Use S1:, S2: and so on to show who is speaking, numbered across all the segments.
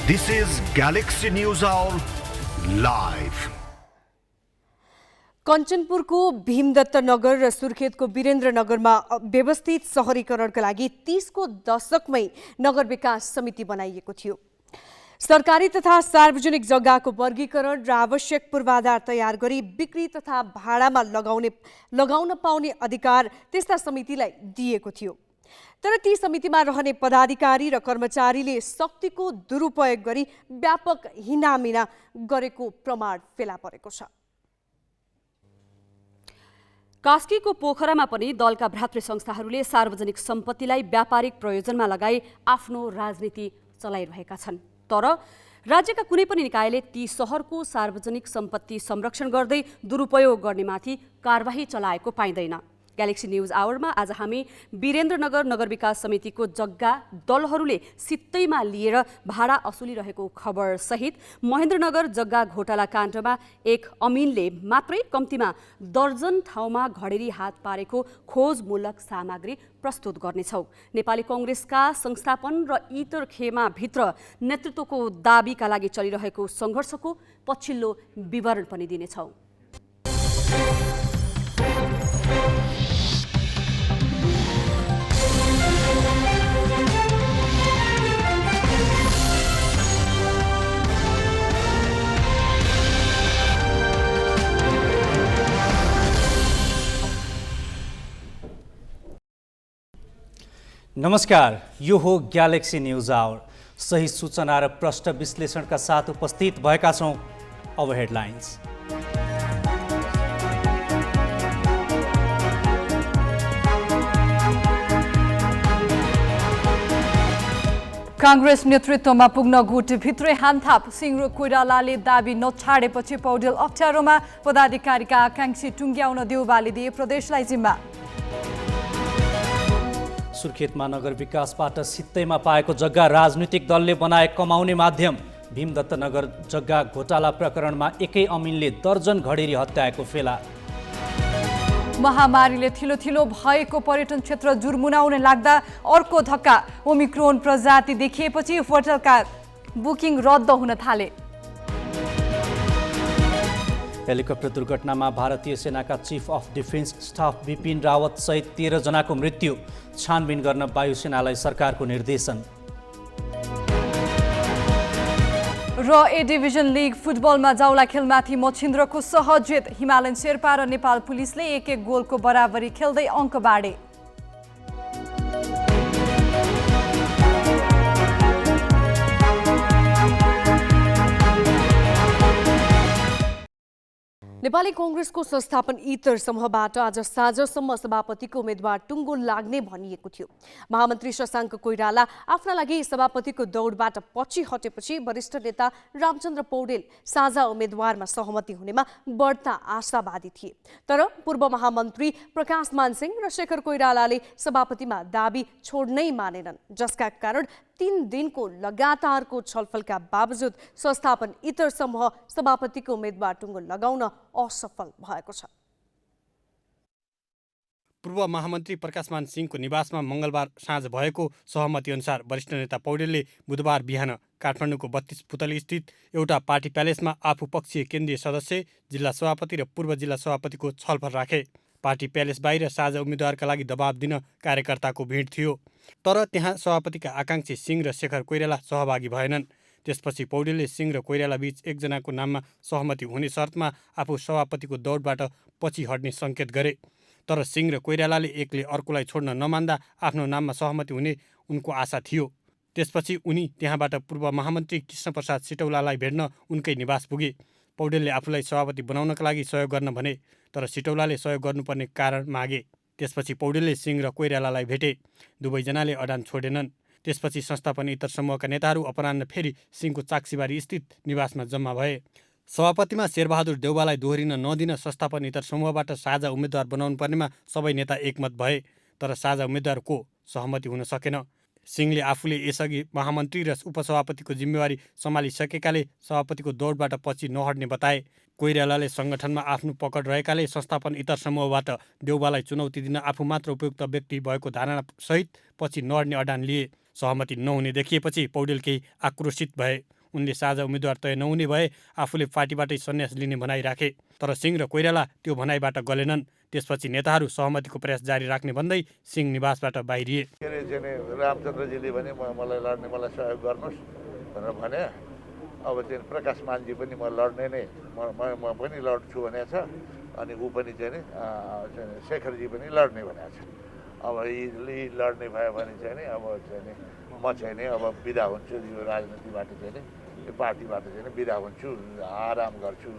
S1: This is Galaxy News Hour live.
S2: कञ्चनपुरको Bhimdatta नगर र सुर्खेतको वीरेन्द्रनगरमा व्यवस्थित सहरीकरणका लागि 30 को दशकमै नगर विकास समिति बनाइएको थियो। सरकारी तथा सार्वजनिक जग्गाको वर्गीकरण र आवश्यक पूर्वाधार तयार गरी बिक्री तथा भाडामा लगाउन पाउने अधिकार त्यस्ता समितिलाई दिएको थियो। तर ती समितिमा रहने पदाधिकारी र कर्मचारीले शक्तिको दुरुपयोग गरी व्यापक हिनामिना गरेको प्रमाण फेला परेको छ।
S3: कास्कीको पोखरामा पनि दलका भ्रातृ संस्थाहरूले सार्वजनिक सम्पत्तिलाई व्यापारिक प्रयोजनमा लगाई आफ्नो राजनीति चलाइरहेका छन्। तर राज्यका कुनै पनि निकायले ती सहरको सार्वजनिक सम्पत्ति संरक्षण गर्दै दुरुपयोग गर्नेमाथि कारबाही चलाएको पाइँदैन। ग्यालेक्सी न्यूज आवरमा आज हामी वीरेन्द्रनगर नगर विकास समितिको जग्गा दलहरूले सित्तैमा लिएर भाडा असुलिरहेको खबर सहित महेन्द्रनगर जग्गा घोटाला काण्डमा एक अमिनले मात्रै कम्तीमा दर्जन ठाउँमा घडेरी हात पारेको खोजमूलक सामग्री प्रस्तुत गर्नेछौँ। नेपाली कांग्रेसका संस्थापन र इतर खेमा भित्र नेतृत्वको दाबीका लागि चलिरहेको संघर्षको पछिल्लो विवरण पनि दिनेछौँ।
S4: नमस्कार, यो हो ग्यालेक्सी न्यूज आवर। सही सूचना र प्रष्ट विश्लेषणका साथ उपस्थित भएका छौँ। अब हेडलाइन्स।
S5: कांग्रेस नेतृत्वमा पुग्न गुटभित्रै हामथाप। सिंह र कोइरालाले दाबी नछाडेपछि पौडेल अप्ठ्यारोमा। पदाधिकारीका आकांक्षी टुङ्ग्याउन देउबाले दिए प्रदेशलाई जिम्मा।
S4: सुर्खेतमा नगर विकासबाट सित्तैमा पाएको जग्गा राजनीतिक दलले बनाए कमाउने माध्यम। भीमदत्त नगर जग्गा घोटाला प्रकरणमा एकै अमिनले दर्जन घडेरी हत्याएको फेला।
S5: महामारीले थिलो भएको पर्यटन क्षेत्र जुर्मुनाउने लाग्दा अर्को धक्का। ओमिक्रोन प्रजाति देखिएपछि होटलका बुकिङ रद्द हुन थाले।
S4: हेलिकप्टर दुर्घटनामा भारतीय सेनाका chief of defence staff Bipin Rawat सहित 13 जनाको मृत्यु। छानबिन गर्न वायुसेनालाई सरकारको निर्देशन।
S5: र ए डिभिजन लिग फुटबलमा जाउला खेलमाथि मछिन्द्रको सहज जित। हिमालयन शेर्पा र नेपाल पुलिसले एक गोलको बराबरी खेल्दै अङ्क बाँडे।
S2: नेपाली कांग्रेसको संस्थापन इतर समूहबाट आज साँझसम्म सभापतिको उम्मेद्वार टुङ्गो लाग्ने भनिएको थियो। महामन्त्री शशाङ्क कोइराला आफ्ना लागि सभापतिको दौडबाट पछि हटेपछि वरिष्ठ नेता रामचन्द्र पौडेल साझा उम्मेद्वारमा सहमति हुनेमा बढ्ता आशावादी थिए। तर पूर्व महामन्त्री प्रकाश मानसिंह र शेखर कोइरालाले सभापतिमा दाबी छोड्नै मानेनन्, जसका कारण 3 दिनको लगातारको छलफलका बावजुद संस्थापन इतर समूह सभापतिको उम्मेद्वार टुङ्गो लगाउन असफल भएको छ।
S6: पूर्व महामन्त्री प्रकाशमान सिंहको निवासमा मङ्गलबार साँझ भएको सहमति अनुसार वरिष्ठ नेता पौडेलले बुधबार बिहान काठमाडौँको 32 पुतली स्थित एउटा पार्टी प्यालेसमा आफू पक्षीय केन्द्रीय सदस्य, जिल्ला सभापति र पूर्व जिल्ला सभापतिको छलफल राखे। पार्टी प्यालेस बाहिर साझा उम्मेद्वारका लागि दबाब दिन कार्यकर्ताको भिड थियो। तर त्यहाँ सभापतिका आकांक्षी सिंह र शेखर कोइराला सहभागी भएनन्। त्यसपछि पौडेलले सिंह र कोइराला बीच एकजनाको नाममा सहमति हुने शर्तमा आफू सभापतिको दौडबाट पछि हट्ने सङ्केत गरे। तर सिंह र कोइरालाले एकले अर्कोलाई छोड्न नमान्दा आफ्नो नाममा सहमति हुने उनको आशा थियो। त्यसपछि उनी त्यहाँबाट पूर्व महामन्त्री कृष्णप्रसाद सिटौलालाई भेट्न उनकै निवास पुगे। पौडेलले आफूलाई सभापति बनाउनका लागि सहयोग गर्न भने, तर सिटौलाले सहयोग गर्नुपर्ने कारण मागे। त्यसपछि पौडेलले सिंह र कोइरालालाई भेटे। दुवैजनाले अडान छोडेनन्। त्यसपछि संस्थापन इतर समूहका नेताहरू अपराह्न फेरि सिंहको चाक्सीबारी स्थित निवासमा जम्मा भए। सभापतिमा शेरबहादुर देउबालाई दोहोरिन नदिन संस्थापन इतर समूहबाट साझा उम्मेद्वार बनाउनु पर्नेमा सबै नेता एकमत भए। तर साझा उम्मेद्वार को सहमति हुन सकेन। सिंहले आफूले यसअघि महामन्त्री र उपसभापतिको जिम्मेवारी सम्हालिसकेकाले सभापतिको दौडबाट पछि नहट्ने बताए। कोइरालाले सङ्गठनमा आफ्नो पकड रहेकाले संस्थापन इतर समूहबाट देउबालाई चुनौती दिन आफू मात्र उपयुक्त व्यक्ति भएको धारणासहित पछि नहट्ने अडान लिए। सहमति नहुने देखिएपछि पौडेल केही आक्रोशित भए। उनले साझा उम्मेद्वार तय नहुने भए आफूले पार्टीबाटै सन्यास लिने भनाइ राखे। तर सिंह र कोइराला त्यो भनाइबाट गलेनन्। त्यसपछि नेताहरू सहमतिको प्रयास जारी राख्ने भन्दै सिंह निवासबाट बाहिरिए।
S7: रामचन्द्रजीले भने मलाई लड्ने, मलाई सहयोग गर्नुहोस् भनेर भने। अब चाहिँ प्रकाश मानजी पनि म लड्ने नै, म पनि लड्छु भनेको छ। अनि ऊ पनि चाहिँ नि शेखरजी पनि लड्ने भनेको छ। अब यी लड्ने भयो भने चाहिँ नि अब चाहिँ नि म चाहिँ नि अब बिदा हुन्छु, यो राजनीतिबाट चाहिँ नि यो पार्टीबाट चाहिँ नि बिदा हुन्छु, आराम गर्छु,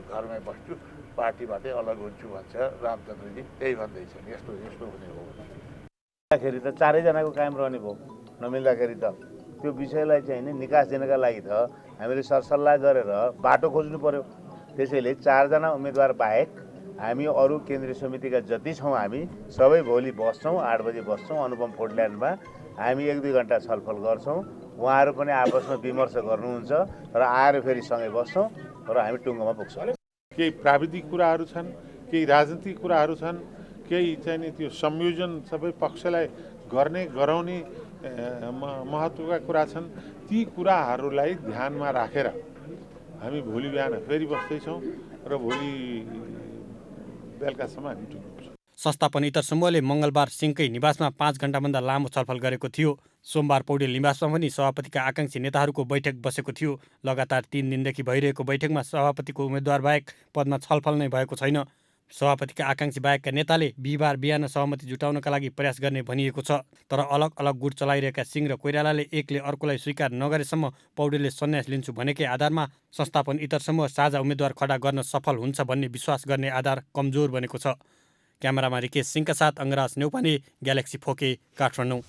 S7: घरमै बस्छु, पार्टीबाटै अलग हुन्छु भन्छ रामचन्द्रजी। त्यही भन्दैछ यस्तो यस्तो हुने हो।
S8: खेरि त चारैजनाको कायम रहने भयो, नमिल्दाखेरि त त्यो विषयलाई चाहिँ नि निकास दिनका लागि त हामीले सरसल्लाह गरेर बाटो खोज्नु पर्यो। त्यसैले 4 जना उम्मेदवार बाहेक हामी अरू केन्द्रीय समितिका जति छौँ हामी सबै भोलि बस्छौँ, 8 बजे बस्छौँ अनुपम फुडल्यान्डमा। हामी 1-2 घन्टा छलफल गर्छौँ, उहाँहरू पनि आपसमा विमर्श गर्नुहुन्छ र आएर फेरि सँगै बस्छौँ र हामी टुङ्गोमा पुग्छौँ।
S9: केही प्राविधिक कुराहरू छन्, केही राजनीतिक कुराहरू छन्, केही चाहिँ नि त्यो संयोजन सबै पक्षलाई गराउने महत्त्वका कुरा छन्। ती कुराहरूलाई ध्यानमा राखेर हामी भोलि बिहान फेरि बस्दैछौँ र भोलि बेलुकासम्म हामी टुङ्गोमा।
S6: संस्थापन इतर समूहले मङ्गलबार सिंहकै निवासमा 5 घण्टाभन्दा लामो छलफल गरेको थियो। सोमबार पौडेल निवासमा पनि सभापतिका आकांक्षी नेताहरूको बैठक बसेको थियो। लगातार 3 दिनदेखि भइरहेको बैठकमा सभापतिको उम्मेद्वार बाहेक पदमा छलफल नै भएको छैन। सभापतिका आकांक्षी बाहेकका नेताले बिहिबार बिहान सहमति जुटाउनका लागि प्रयास गर्ने भनिएको छ। तर अलग अलग गुट चलाइरहेका सिंह र कोइरालाले एकले अर्कोलाई स्वीकार नगरेसम्म पौडेलले सन्यास लिन्छु भनेकै आधारमा संस्थापन इतर समूह साझा उम्मेद्वार खडा गर्न सफल हुन्छ भन्ने विश्वास गर्ने आधार कमजोर बनेको छ। क्यामेरामा रिकेश सिंहका साथ अङ्गराज नेउपाने, ग्यालेक्सी फोके, काठमाडौँ।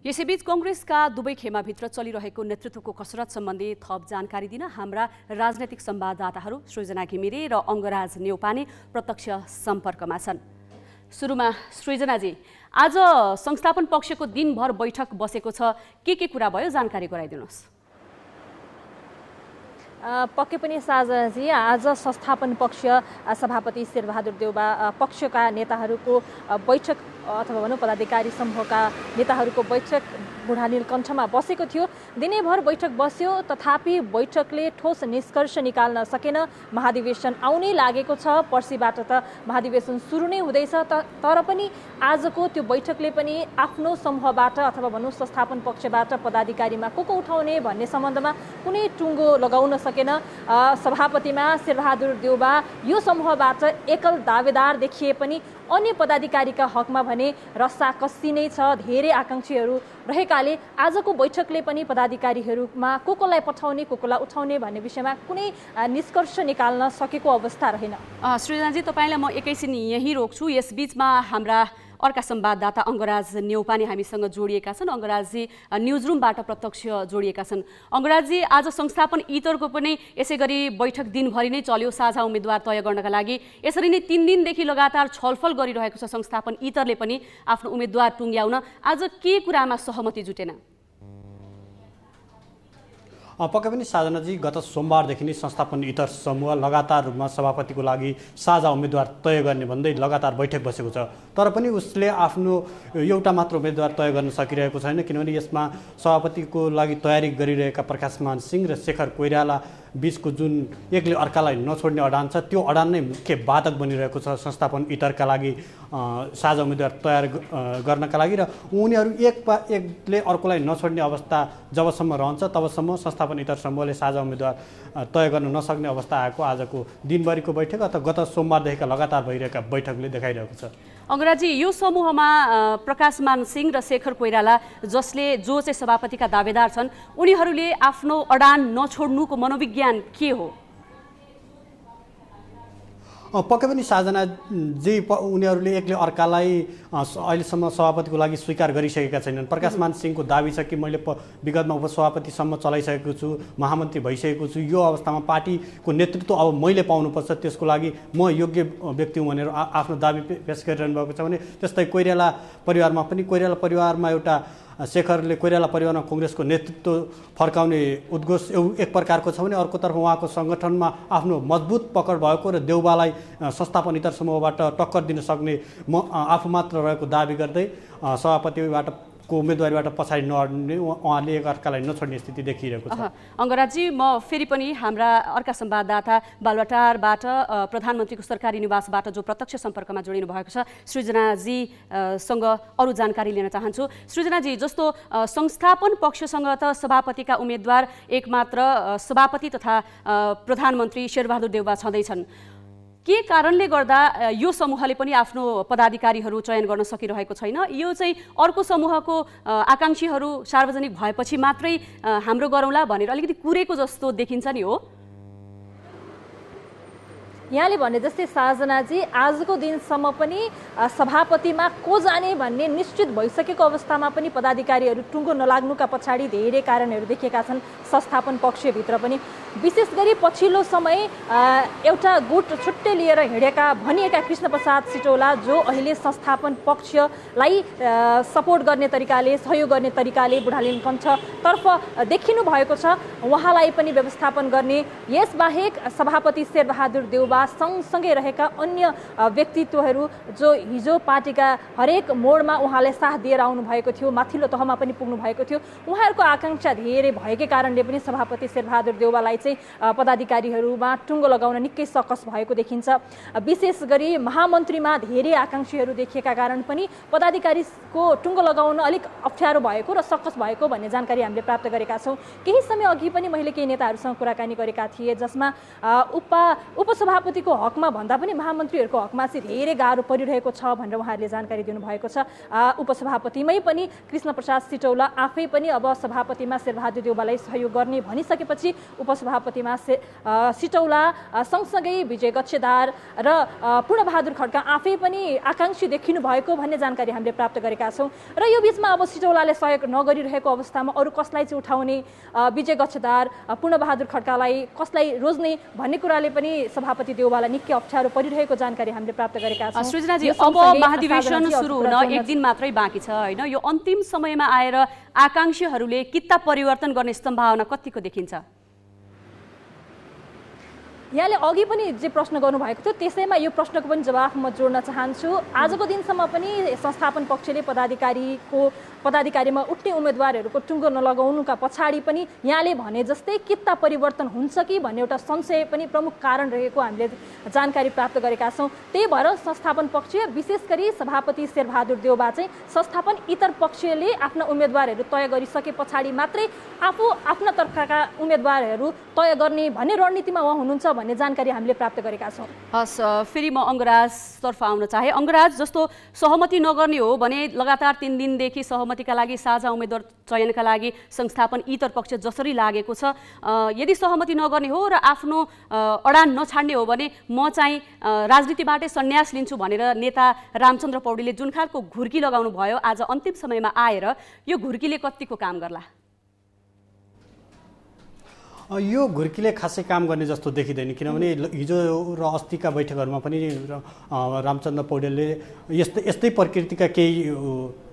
S3: यसैबीच कङ्ग्रेसका दुवै खेमाभित्र चलिरहेको नेतृत्वको कसरत सम्बन्धी थप जानकारी दिन हाम्रा राजनैतिक संवाददाताहरू सृजना घिमिरे र अङ्गराज नेउपाने प्रत्यक्ष सम्पर्कमा छन्। सुरुमा सृजनाजी, आज संस्थापन पक्षको दिनभर बैठक बसेको छ, के कुरा भयो जानकारी गराइदिनुहोस्।
S10: पक्कै पनि साझाजी, आज संस्थापन पक्ष सभापति शेरबहादुर देउबा पक्षका नेताहरूको बैठक अथवा भनौँ पदाधिकारी समूहका नेताहरूको बैठक बुढा नीलकण्ठमा बसेको थियो। दिनैभर बैठक बस्यो, तथापि बैठकले ठोस निष्कर्ष निकाल्न सकेन। महाधिवेशन आउनै लागेको छ, पर्सिबाट त महाधिवेशन सुरु नै हुँदैछ। तर पनि आजको त्यो बैठकले पनि आफ्नो समूहबाट अथवा भनौँ संस्थापन पक्षबाट पदाधिकारीमा को उठाउने भन्ने सम्बन्धमा कुनै टुङ्गो लगाउन सकेन। सभापतिमा शेरबहादुर देउबा यो समूहबाट एकल दावेदार देखिए पनि अन्य पदाधिकारीका हकमा भने रस्साकस्सी नै छ। धेरै आकांक्षीहरू रहेकाले आजको बैठकले पनि पदाधिकारीहरूमा कोलाई पठाउने कोलाई उठाउने भन्ने विषयमा कुनै निष्कर्ष निकाल्न सकेको अवस्था रहेन।
S3: सृजनाजी, तपाईँलाई म एकैछिन यहीँ रोक्छु। यसबीचमा हाम्रा अर्का संवाददाता अङ्गराज नेउपाने हामीसँग जोडिएका छन्। अङ्गराजजी न्युज रुमबाट प्रत्यक्ष जोडिएका छन्। अङ्गराजजी, आज संस्थापन इतरको पनि यसै गरी बैठक दिनभरि नै चल्यो साझा उम्मेद्वार तय गर्नका लागि। यसरी नै 3 दिनदेखि लगातार छलफल गरिरहेको छ संस्थापन इतरले पनि आफ्नो उम्मेद्वार टुङ्ग्याउन। आज के कुरामा सहमति जुटेन?
S4: पक्कै पनि साधनाजी, गत सोमबारदेखि नै संस्थापन इतर समूह लगातार रूपमा सभापतिको लागि साझा उम्मेद्वार तय गर्ने भन्दै लगातार बैठक बसेको छ। तर पनि उसले आफ्नो एउटा मात्र उम्मेद्वार तय गर्न सकिरहेको छैन, किनभने यसमा सभापतिको लागि तयारी गरिरहेका प्रकाशमान सिंह र शेखर कोइराला बीचको जुन एकले अर्कालाई नछोड्ने अडान छ, त्यो अडान नै मुख्य बाधक बनिरहेको छ संस्थापन इतरका लागि साझा उम्मेद्वार तयार गर्नका लागि। र उनीहरू एकले अर्कोलाई नछोड्ने अवस्था जबसम्म रहन्छ तबसम्म संस्थापन इतर समूहले साझा उम्मेद्वार तय गर्न नसक्ने अवस्था आएको आजको दिनभरिको बैठक अथवा गत सोमबारदेखि लगातार भइरहेका बैठकले देखाइरहेको छ।
S3: अङ्गराजी, यो समूहमा प्रकाशमान सिंह र शेखर कोइराला जो चाहिँ सभापतिका दावेदार छन्, उनीहरूले आफ्नो अडान नछोड्नुको मनोविज्ञान के हो?
S4: पक्कै पनि साधना जे उनीहरूले एकले अर्कालाई अहिलेसम्म सभापतिको लागि स्वीकार गरिसकेका छैनन्। प्रकाशमान सिंहको दाबी छ कि मैले विगतमा उपसभापतिसम्म चलाइसकेको छु, महामन्त्री भइसकेको छु, यो अवस्थामा पार्टीको नेतृत्व अब मैले पाउनुपर्छ, त्यसको लागि म योग्य व्यक्ति हुँ भनेर आफ्नो दाबी पेश गरिरहनु भएको छ भने त्यस्तै कोइराला परिवारमा पनि कोइराला परिवारमा एउटा शेखरले कोइराला परिवारमा कङ्ग्रेसको नेतृत्व फर्काउने उद्घोष एक प्रकारको छ भने अर्कोतर्फ उहाँको सङ्गठनमा आफ्नो मजबुत पकड भएको र देउबालाई संस्थापन इतर समूहबाट टक्कर दिन सक्ने आफू मात्र रहेको दाबी गर्दै सभापतिबाट को उम्मेदवारीबाट पछाडि नहट्ने उहाँले एकअर्कालाई नछोड्ने स्थिति देखिरहेको छ।
S3: अङ्गराजी, म फेरि पनि हाम्रा अर्का संवाददाता बालुवाटारबाट प्रधानमन्त्रीको सरकारी निवासबाट जो प्रत्यक्ष सम्पर्कमा जोडिनु भएको छ सृजनाजीसँग अरू जानकारी लिन चाहन्छु। सृजनाजी, जस्तो संस्थापन पक्षसँग त सभापतिका उम्मेदवार एकमात्र सभापति तथा प्रधानमन्त्री शेरबहादुर देउवा छँदैछन्। के कारणले गर्दा यो समूहले पनि आफ्नो पदाधिकारीहरू चयन गर्न सकिरहेको छैन? यो चाहिँ अर्को समूहको आकाङ्क्षीहरू सार्वजनिक भएपछि मात्रै हाम्रो गरौँला भनेर अलिकति कुरेको जस्तो देखिन्छ नि, हो?
S10: यहाँले भने जस्तै साजनाजी, आजको दिनसम्म पनि सभापतिमा को जाने भन्ने निश्चित भइसकेको अवस्थामा पनि पदाधिकारीहरू टुङ्गो नलाग्नुका पछाडि धेरै कारणहरू देखिएका छन् संस्थापन पक्षभित्र पनि। विशेष गरी पछिल्लो समय एउटा गुट छुट्टै लिएर हिँडेका भनिएका कृष्णप्रसाद सिटौला, जो अहिले संस्थापन पक्षलाई सपोर्ट गर्ने तरिकाले, सहयोग गर्ने तरिकाले बुढालिन कण्ठतर्फ देखिनु भएको छ, उहाँलाई पनि व्यवस्थापन गर्ने। यसबाहेक सभापति शेरबहादुर देउवा सँगसँगै रहेका अन्य व्यक्तित्वहरू जो हिजो पार्टीका हरेक मोडमा उहाँले साथ दिएर आउनु भएको थियो, माथिल्लो तहमा पनि पुग्नु भएको थियो, उहाँहरूको आकाङ्क्षा धेरै भएकै कारणले पनि सभापति शेरबहादुर देउवालाई चाहिँ पदाधिकारीहरूमा टुङ्गो लगाउन निकै सकस भएको देखिन्छ। विशेष गरी महामन्त्रीमा धेरै आकाङ्क्षीहरू देखिएका कारण पनि पदाधिकारीको टुङ्गो लगाउन अलिक अप्ठ्यारो भएको र सकस भएको भन्ने जानकारी हामीले प्राप्त गरेका छौँ। केही समय अघि पनि मैले केही नेताहरूसँग कुराकानी गरेका थिएँ, जसमा उपसभापतिको हकमा भन्दा पनि महामन्त्रीहरूको हकमा चाहिँ धेरै गाह्रो परिरहेको छ भनेर उहाँहरूले जानकारी दिनुभएको छ। उपसभापतिमै पनि कृष्णप्रसाद सिटौला आफै पनि अब सभापतिमा शेरबहादुर देउवालाई सहयोग गर्ने भनिसकेपछि उपसभापतिमा सिटौला सँगसँगै विजय गच्छेदार र पूर्णबहादुर खड्का आफै पनि आकाङ्क्षी देखिनु भएको भन्ने जानकारी हामीले प्राप्त गरेका छौँ। र यो बिचमा अब सिटौलाले सहयोग नगरिरहेको अवस्थामा अरू कसलाई चाहिँ उठाउने, विजय गच्छेदार, पूर्णबहादुर खड्कालाई कसलाई रोज्ने भन्ने कुराले पनि सभापति देउवालाई निकै अप्ठ्यारो परिरहेको जानकारी हामीले प्राप्त गरेका छौँ।
S3: सृजनाजी, अब महाधिवेशन सुरु हुन एक दिन मात्रै बाँकी छ होइन? यो अन्तिम समयमा आएर आकाङ्क्षीहरूले किता परिवर्तन गर्ने सम्भावना कतिको देखिन्छ?
S10: यहाँले अघि पनि जे प्रश्न गर्नुभएको थियो त्यसैमा यो प्रश्नको पनि जवाफ म जोड्न चाहन्छु। आजको दिनसम्म पनि संस्थापन पक्षले पदाधिकारीमा उठ्ने उम्मेदवारहरूको टुङ्गो नलगाउनुका पछाडि पनि यहाँले भने जस्तै किता परिवर्तन हुन्छ कि भन्ने एउटा संशय पनि प्रमुख कारण रहेको हामीले जानकारी प्राप्त गरेका छौँ। त्यही भएर संस्थापन पक्ष, विशेष गरी सभापति शेरबहादुर देउवा चाहिँ संस्थापन इतर पक्षले आफ्ना उम्मेदवारहरू तय गरिसके पछाडि मात्रै आफू आफ्ना तर्फका उम्मेदवारहरू तय गर्ने भन्ने रणनीतिमा उहाँ हुनुहुन्छ भन्ने जानकारी हामीले प्राप्त गरेका छौँ।
S3: हस्, फेरि म अङ्गराजतर्फ आउन चाहे। अङ्गराज, जस्तो सहमति नगर्ने हो भने लगातार 3 दिनदेखि सहमतिका लागि साझा उम्मेदवार चयनका लागि संस्थापन इतर पक्ष जसरी लागेको छ, यदि सहमति नगर्ने हो र आफ्नो अडान नछाड्ने हो भने म चाहिँ राजनीतिबाटै सन्यास लिन्छु भनेर नेता रामचन्द्र पौडेलले जुन खालको घुर्की लगाउनु भयो, आज अन्तिम समयमा आएर यो घुर्कीले कतिको काम गर्ला?
S4: यो घुर्कीले खासै काम गर्ने जस्तो देखिँदैन, किनभने हिजो र अस्तिका बैठकहरूमा पनि रामचन्द्र पौडेलले यस्तै प्रकृतिका केही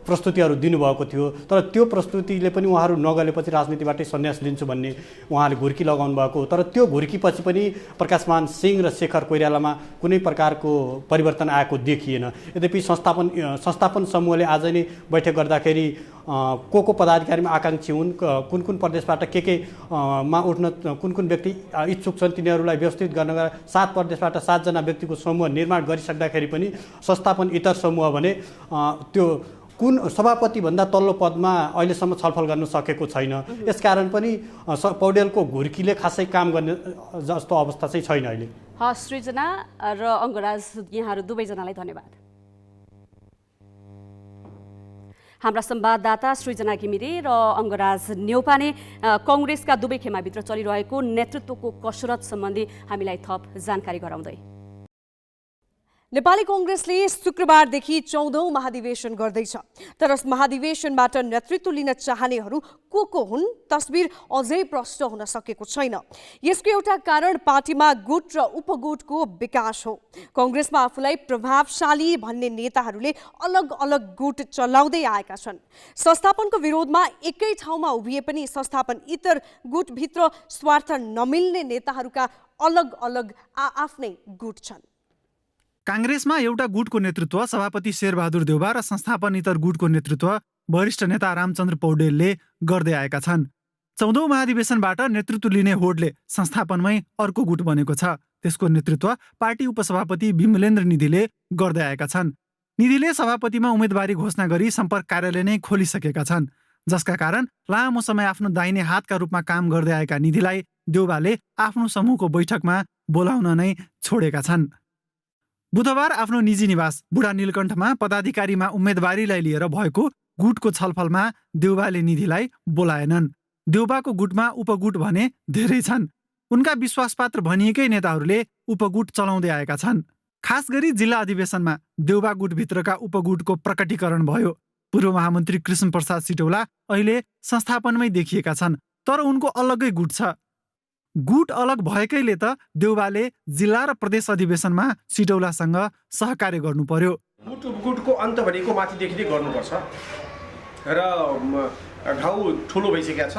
S4: प्रस्तुतिहरू दिनुभएको थियो, तर त्यो प्रस्तुतिले पनि उहाँहरू नगलेपछि राजनीतिबाटै सन्यास लिन्छु भन्ने उहाँले घुर्की लगाउनु भएको। तर त्यो घुर्कीपछि पनि प्रकाशमान सिंह र शेखर कोइरालामा कुनै प्रकारको परिवर्तन आएको देखिएन। यद्यपि संस्थापन समूहले आज नै बैठक गर्दाखेरि को पदाधिकारीमा आकाङ्क्षी हुन्, कुन प्रदेशबाट के मा उठ्न कुन व्यक्ति इच्छुक छन्, तिनीहरूलाई व्यवस्थित गर्नका 7 प्रदेशबाट 7 जना व्यक्तिको समूह निर्माण गरिसक्दाखेरि पनि संस्थापन इतर समूह भने त्यो कुन सभापतिभन्दा तल्लो पदमा अहिलेसम्म छलफल गर्न सकेको छैन। यसकारण पनि पौडेलको घुर्कीले खासै काम गर्ने जस्तो अवस्था चाहिँ छैन अहिले।
S3: सृजना र अङ्गराज, यहाँहरू दुवैजनालाई धन्यवाद। हाम्रा संवाददाता सृजना घिमिरे र अङ्गराज न्यौपाने कङ्ग्रेसका दुवै खेमाभित्र चलिरहेको नेतृत्वको कसरत सम्बन्धी हामीलाई थप जानकारी गराउँदै।
S2: नेपाली कांग्रेसले शुक्रबारदेखि 14औं महाधिवेशन गर्दैछ। तर महाधिवेशनबाट नेतृत्व लिन चाहनेहरू को हुन् तस्बिर अझै प्रष्ट हुन सकेको छैन। यसको एउटा कारण पार्टीमा गुट र उपगुटको विकास हो। कांग्रेसमा आफूलाई प्रभावशाली भन्ने नेताहरूले अलग अलग गुट चलाउँदै आएका छन्। संस्थापनको विरोधमा एकै ठाउँमा उभिए पनि संस्थापन इतर गुटभित्र स्वार्थ नमिल्ने नेताहरूका अलग अलग आफ्नै गुट छन्।
S11: कांग्रेसमा एउटा गुटको नेतृत्व सभापति शेरबहादुर देउवा र संस्थापन इतर गुटको नेतृत्व वरिष्ठ नेता रामचन्द्र पौडेलले गर्दै आएका छन्। 14औं महाधिवेशनबाट नेतृत्व लिने होडले संस्थापनमै अर्को गुट बनेको छ। त्यसको नेतृत्व पार्टी उपसभापति विमलेन्द्र निधिले गर्दै आएका छन्। निधिले सभापतिमा उम्मेदवारी घोषणा गरी सम्पर्क कार्यालय नै खोलिसकेका छन्, जसका कारण लामो समय आफ्नो दाहिने हातका रूपमा काम गर्दै आएका निधिलाई देउबाले आफ्नो समूहको बैठकमा बोलाउन नै छोडेका छन्। बुधबार आफ्नो निजी निवास बुढा नीलकण्ठमा पदाधिकारीमा उम्मेदवारीलाई लिएर भएको गुटको छलफलमा देउबाले निधिलाई बोलाएनन्। देउबाको गुटमा उपगुट भने धेरै छन्। उनका विश्वासपात्र भनिएकै नेताहरूले उपगुट चलाउँदै आएका छन्। खास गरी जिल्ला अधिवेशनमा देउबा गुटभित्रका उपगुटको प्रकटीकरण भयो। पूर्व महामन्त्री कृष्ण प्रसाद सिटौला अहिले संस्थापनमै देखिएका छन्, तर उनको अलग्गै गुट छ। गुट अलग भएकैले त देउबाले जिल्ला र प्रदेश अधिवेशनमा सिटौलासँग सहकार्य गर्नु पर्यो।
S12: गुटको अन्त भनेको माथिदेखि गर्नुपर्छ र घाउ ठुलो भइसकेको छ,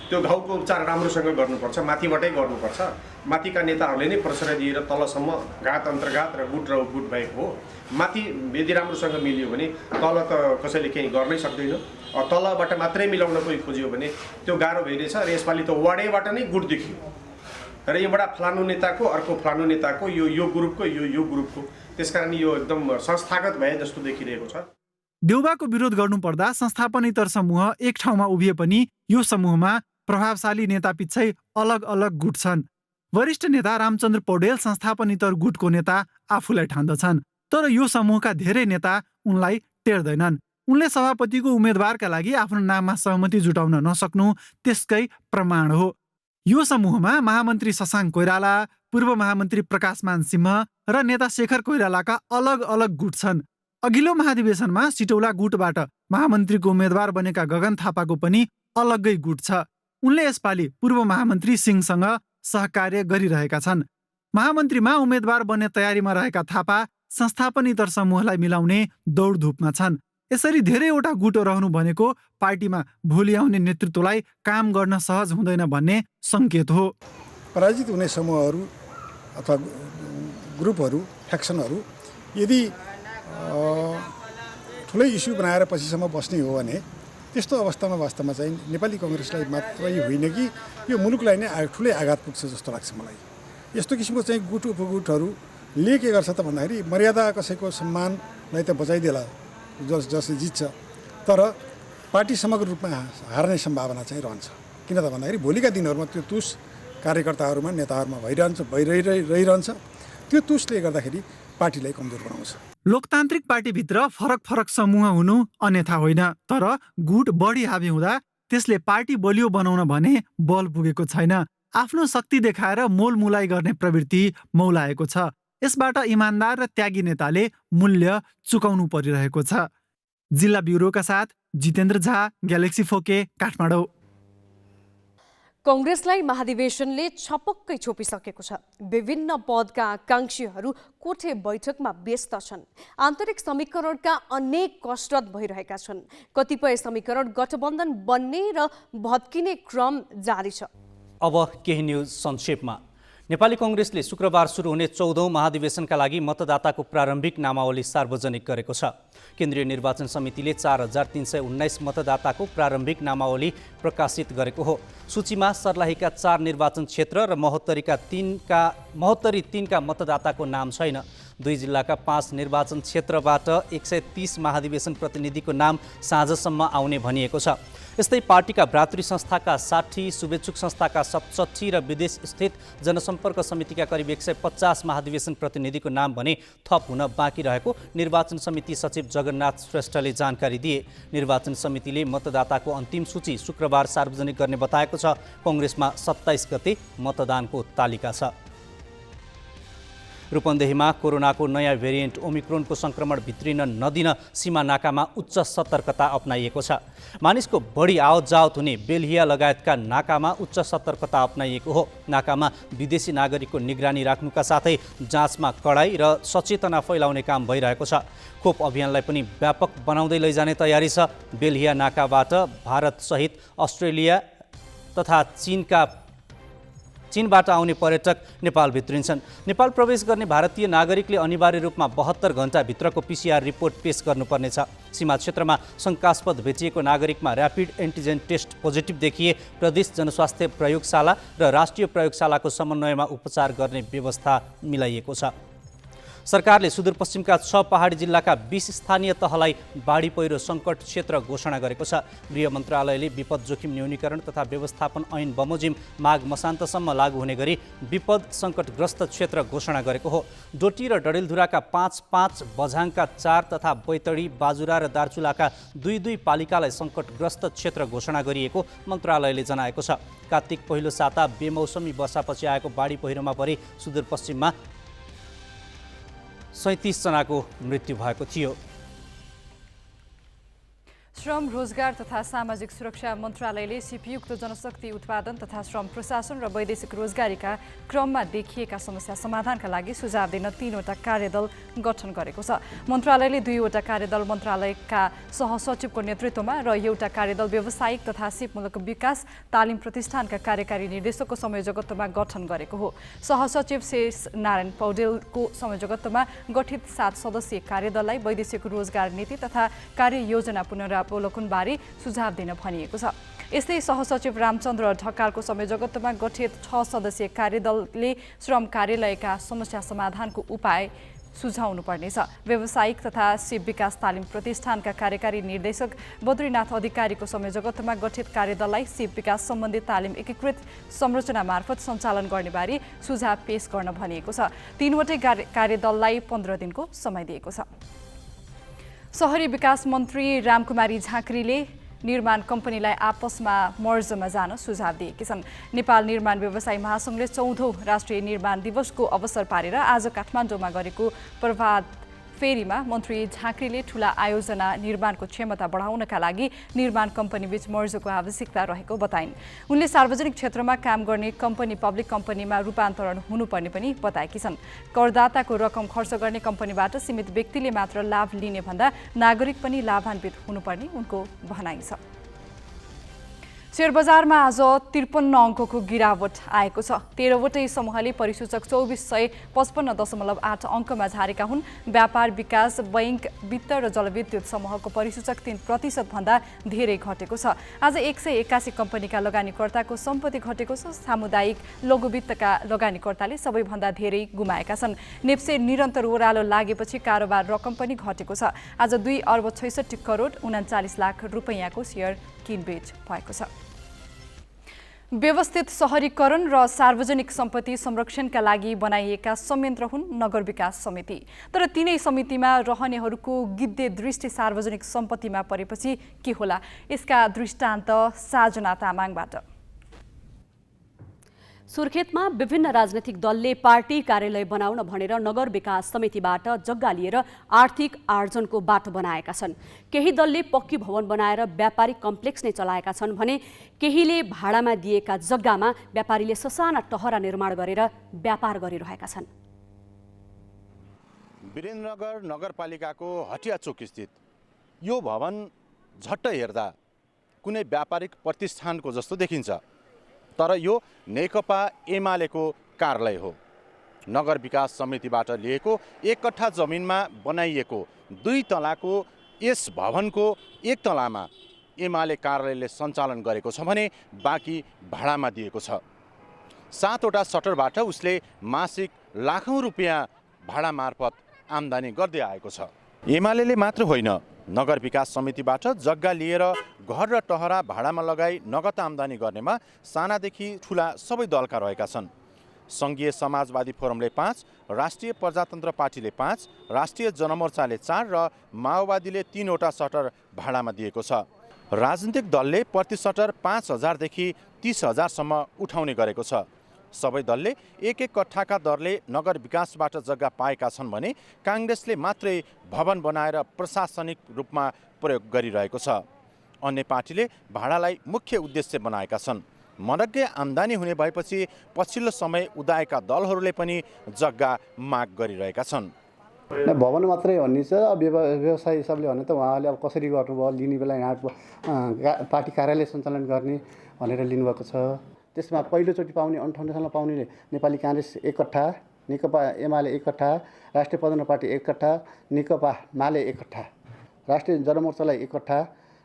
S12: त्यो घाउको उपचार राम्रोसँग गर्नुपर्छ, माथिबाटै गर्नुपर्छ। माथिका नेताहरूले नै प्रश्रय दिएर तलसम्म घात अन्तर्घात र गुट भएको हो। माथि यदि राम्रोसँग मिल्यो भने तल त कसैले केही गर्नै सक्दैन। तलबाट मात्रै मिलाउन कोही खोज्यो भने त्यो गाह्रो भइरहेछ र यसपालि त वार्डैबाट नै गुट देखियो र एउटा फलानु नेताको अर्को फलानु नेताको यो ग्रुपको यो ग्रुपको, त्यसकारण यो एकदम संस्थागत भए जस्तो देखिरहेको छ।
S11: देउबाको विरोध गर्नुपर्दा संस्थापनेतर समूह एक ठाउँमा उभिए पनि यो समूहमा प्रभावशाली नेता पिच्छै अलग अलग गुट छन्। वरिष्ठ नेता रामचन्द्र पौडेल संस्थापनेतर गुटको नेता आफूलाई ठान्दछन्, तर यो समूहका धेरै नेता उनलाई टेर्दैनन्। उनले सभापतिको उम्मेदवारका लागि आफ्नो नाममा सहमति जुटाउन नसक्नु त्यसकै प्रमाण हो। यो समूहमा महामन्त्री शशाङ्क कोइराला, पूर्व महामन्त्री प्रकाशमान सिंह र नेता शेखर कोइरालाका अलग अलग गुट छन्। अघिल्लो महाधिवेशनमा सिटौला गुटबाट महामन्त्रीको उम्मेदवार बनेका गगन थापाको पनि अलग्गै गुट छ। उनले यसपालि पूर्व महामन्त्री सिंहसँग सहकार्य गरिरहेका छन्। महामन्त्रीमा उम्मेदवार बन्ने तयारीमा रहेका थापा संस्थापनेतर समूहलाई मिलाउने दौडधुपमा छन्। यसरी धेरैवटा गुटो रहनु भनेको पार्टीमा भोलि आउने नेतृत्वलाई काम गर्न सहज हुँदैन भन्ने सङ्केत हो।
S13: पराजित हुने समूहहरू अथवा ग्रुपहरू, फ्याक्सनहरू यदि ठुलै इस्यु बनाएर पछिसम्म बस्ने हो भने त्यस्तो अवस्थामा वास्तवमा चाहिँ नेपाली कङ्ग्रेसलाई मात्रै होइन कि यो मुलुकलाई नै ठुलै आघात पुग्छ जस्तो लाग्छ मलाई। यस्तो किसिमको चाहिँ गुट उपगुटहरूले के गर्छ त भन्दाखेरि मर्यादा कसैको सम्मानलाई त बचाइदेला जसले जित्छ, तर पार्टी समग्र रूपमा हार्ने सम्भावना चाहिँ रहन्छ। किन त भन्दाखेरि भोलिका दिनहरूमा त्यो तुस कार्यकर्ताहरूमा नेताहरूमा रहिरहन्छ। त्यो तुसले गर्दाखेरि पार्टीलाई कमजोर बनाउँछ।
S11: लोकतान्त्रिक पार्टीभित्र फरक फरक समूह हुनु अन्यथा होइन, तर गुट बढी हावी हुँदा त्यसले पार्टी बलियो बनाउन भने बल पुगेको छैन। आफ्नो शक्ति देखाएर मोलमुलाई गर्ने प्रवृत्ति मौलाएको छ। यसबाट इमान्दार र त्यागी नेताले मूल्य चुकाउनु परिरहेको छ। जिल्ला ब्युरोका साथ जितेन्द्र झा, ग्यालेक्सी फोके, काठमाडौँ।
S2: कङ्ग्रेसलाई महाधिवेशनले छपक्कै छोपिसकेको छ। विभिन्न पदका आकांक्षीहरू कोठे बैठकमा व्यस्त छन्। आन्तरिक समीकरणका अनेक कसरत भइरहेका छन्। कतिपय समीकरण गठबन्धन बन्ने र भत्किने क्रम जारी छ।
S14: अब केही न्युज संक्षेपमा। नेपाली कङ्ग्रेसले शुक्रबार सुरु हुने 14औं महाधिवेशनका लागि मतदाताको प्रारम्भिक नामावली सार्वजनिक गरेको छ। केन्द्रीय निर्वाचन समितिले 4319 मतदाताको प्रारम्भिक नामावली प्रकाशित गरेको हो। सूचीमा सर्लाहीका 4 निर्वाचन क्षेत्र र महोत्तरी 3का मतदाताको नाम छैन। 2 जिल्लाका 5 निर्वाचन क्षेत्रबाट 130 महाधिवेशन प्रतिनिधिको नाम साँझसम्म आउने भनिएको छ। यस्तै पार्टीका भ्रातृ संस्थाका 60, शुभेच्छुक संस्थाका 67 र विदेश स्थित जनसम्पर्क समितिका करिब 150 महाधिवेशन प्रतिनिधिको नाम भने थप हुन बाँकी रहेको निर्वाचन समिति सचिव जगन्नाथ श्रेष्ठले जानकारी दिए। निर्वाचन समितिले मतदाताको अन्तिम सूची शुक्रबार सार्वजनिक गर्ने बताएको छ। कङ्ग्रेसमा 27 गते मतदानको तालिका छ। रूपन्देहीमा कोरोनाको नयाँ भेरिएन्ट ओमिक्रोनको सङ्क्रमण भित्रिन नदिन सीमा नाकामा उच्च सतर्कता अपनाइएको छ। मानिसको बढी आवत जावत हुने बेलहिया लगायतका नाकामा उच्च सतर्कता अपनाइएको हो। नाकामा विदेशी नागरिकको निगरानी राख्नुका साथै जाँचमा कडाई र सचेतना फैलाउने काम भइरहेको छ। खोप अभियानलाई पनि व्यापक बनाउँदै लैजाने तयारी छ। बेलहिया नाकाबाट भारतसहित अस्ट्रेलिया तथा चीनका चीनबाट आउने पर्यटक नेपाल भित्रिन्छन्। नेपाल प्रवेश गर्ने भारतीय नागरिकले अनिवार्य रूपमा 72 घण्टाभित्रको PCR रिपोर्ट पेश गर्नुपर्नेछ। सीमा क्षेत्रमा शङ्कास्पद भेटिएको नागरिकमा र्यापिड एन्टिजेन टेस्ट पोजिटिभ देखिए प्रदेश जनस्वास्थ्य प्रयोगशाला र राष्ट्रिय प्रयोगशालाको समन्वयमा उपचार गर्ने व्यवस्था मिलाइएको छ। सरकारले सुदूरपश्चिमका 6 पहाडी जिल्लाका 20 स्थानीय तहलाई बाढी पहिरो सङ्कट क्षेत्र घोषणा गरेको छ। गृह मन्त्रालयले विपद जोखिम न्यूनीकरण तथा व्यवस्थापन ऐन बमोजिम माघ मसान्तसम्म लागू हुने गरी विपद सङ्कटग्रस्त क्षेत्र घोषणा गरेको हो। डोटी र डडेलधुराका 5, बझाङका 4 तथा बैतडी, बाजुरा र दार्चुलाका 2 पालिकालाई सङ्कटग्रस्त क्षेत्र घोषणा गरिएको मन्त्रालयले जनाएको छ। कार्तिक पहिलो साता बेमौसमी वर्षापछि आएको बाढी पहिरोमा परि सुदूरपश्चिममा 37 जनाको मृत्यु भएको थियो।
S5: श्रम, रोजगार तथा सामाजिक सुरक्षा मन्त्रालयले सिपयुक्त जनशक्ति उत्पादन तथा श्रम प्रशासन र वैदेशिक रोजगारीका क्रममा देखिएका समस्या समाधानका लागि सुझाव दिन 3वटा कार्यदल गठन गरेको छ। मन्त्रालयले 2वटा कार्यदल मन्त्रालयका सहसचिवको नेतृत्वमा र एउटा कार्यदल व्यावसायिक तथा सिपमूलक विकास तालिम प्रतिष्ठानका कार्यकारी निर्देशकको संयोजकत्वमा गठन गरेको हो। सहसचिव शेष नारायण पौडेलको संयोजकत्वमा गठित 7 सदस्यीय कार्यदललाई वैदेशिक रोजगार नीति तथा कार्ययोजना पुनरावलोकनबारे सुझाव दिन भनिएको छ। यस्तै सहसचिव रामचन्द्र ढकालको संयोजकत्वमा गठित 6 सदस्यीय कार्यदलले श्रम कार्यालयका समस्या समाधानको उपाय सुझाउनु पर्नेछ। व्यावसायिक तथा सिप विकास तालिम प्रतिष्ठानका कार्यकारी निर्देशक बद्रीनाथ अधिकारीको संयोजकत्वमा गठित कार्यदललाई सिप विकास सम्बन्धी तालिम एकीकृत संरचना मार्फत सञ्चालन गर्नेबारे सुझाव पेश गर्न भनिएको छ। 3वटै कार्यदललाई 15 दिनको समय दिएको छ। शहरी विकास मन्त्री रामकुमारी झाँक्रीले निर्माण कम्पनीलाई आपसमा मर्जमा जान सुझाव दिएकी छन्। नेपाल निर्माण व्यवसायी महासङ्घले 14औं राष्ट्रिय निर्माण दिवसको अवसर पारेर आज काठमाडौँमा गरेको प्रभात फेरीमा मन्त्री झाँक्रीले ठूला आयोजना निर्माणको क्षमता बढाउनका लागि निर्माण कम्पनीबीच मर्जको आवश्यकता रहेको बताइन्। उनले सार्वजनिक क्षेत्रमा काम गर्ने कम्पनी पब्लिक कम्पनीमा रूपान्तरण हुनुपर्ने पनि बताएकी छन्। करदाताको रकम खर्च गर्ने कम्पनीबाट सीमित व्यक्तिले मात्र लाभ लिने भन्दा नागरिक पनि लाभान्वित हुनुपर्ने उनको भनाइ छ। शेयर बजारमा आज 53 अङ्कको गिरावट आएको छ। 13वटै समूहले परिसूचक 2455.8 अङ्कमा झारेका हुन्। व्यापार विकास बैंक वित्त र जलविद्युत समूहको परिसूचक 3% भन्दा धेरै घटेको छ। आज 181 कम्पनीका लगानीकर्ताको सम्पत्ति घटेको छ। सामुदायिक लघुवित्तका लगानीकर्ताले सबैभन्दा धेरै गुमाएका छन्। नेप्से निरन्तर ओह्रालो लागेपछि कारोबार रकम पनि घटेको छ। आज 2 अर्ब 66 करोड 39 लाख रुपैयाँको सेयर किनबेच भएको छ। व्यवस्थित शहरीकरण र सार्वजनिक सम्पत्ति संरक्षणका लागि बनाइएका संयन्त्र हुन् नगर विकास समिति। तर तिनै समितिमा रहनेहरूको गिद्धे दृष्टि सार्वजनिक सम्पत्तिमा परेपछि के होला, यसका दृष्टान्त साजना तामाङबाट।
S3: सुर्खेतमा विभिन्न राजनैतिक दलले पार्टी कार्यालय बनाउन भनेर नगर विकास समितिबाट जग्गा लिएर आर्थिक आर्जनको बाटो बनाएका छन्। केही दलले पक्की भवन बनाएर व्यापारिक कम्प्लेक्स नै चलाएका छन् भने केहीले भाडामा दिएका जग्गामा व्यापारीले ससाना टहरा निर्माण गरेर व्यापार गरिरहेका छन्।
S15: वीरेन्द्रनगर नगरपालिकाको हटिया चोक स्थित यो भवन झट्ट हेर्दा कुनै व्यापारिक प्रतिष्ठानको जस्तो देखिन्छ, तर यो नेकपा एमालेको कार्यालय हो। नगर विकास समितिबाट लिएको 1 कट्ठा जमिनमा बनाइएको 2 तलाको यस भवनको 1 तलामा एमाले कार्यालयले सञ्चालन गरेको छ भने बाँकी भाडामा दिएको छ। 7वटा सटरबाट उसले मासिक लाखौं रुपियाँ भाडा मार्फत आम्दानी गर्दै आएको छ। एमाले मात्र होइन, नगर विकास समितिबाट जग्गा लिएर घर र टहरा भाडामा लगाई नगद आम्दानी गर्नेमा सानादेखि ठुला सबै दलका रहेका छन्। सङ्घीय समाजवादी फोरमले 5, राष्ट्रिय प्रजातन्त्र पार्टीले 5, राष्ट्रिय जनमोर्चाले 4 र माओवादीले 3वटा सटर भाडामा दिएको छ। राजनीतिक दलले प्रति सटर 5,000 देखि 30,000 सम्म उठाउने गरेको छ। सबै दलले 1-1 कट्ठाका दरले नगर विकासबाट जग्गा पाएका छन् भने काङ्ग्रेसले मात्रै भवन बनाएर प्रशासनिक रूपमा प्रयोग गरिरहेको छ। अन्य पार्टीले भाडालाई मुख्य उद्देश्य बनाएका छन्। मनग्गे आम्दानी हुने भएपछि पछिल्लो समय उदाएका दलहरूले पनि जग्गा माग गरिरहेका छन्।
S16: भवन मात्रै भन्ने छ, व्यवसाय हिसाबले भने त उहाँले अब कसरी गर्नुभयो, लिने बेला यहाँ पार्टी कार्यालय सञ्चालन गर्ने भनेर लिनुभएको छ। त्यसमा पहिलोचोटि पाउने 58 सालमा पाउनेले नेपाली काङ्ग्रेस 1 कट्ठा, नेकपा एमाले 1 कट्ठा, राष्ट्रिय प्रजातन्त्र पार्टी 1 कट्ठा, नेकपा माले 1 कट्ठा, राष्ट्रिय जनमोर्चालाई 1 कट्ठा,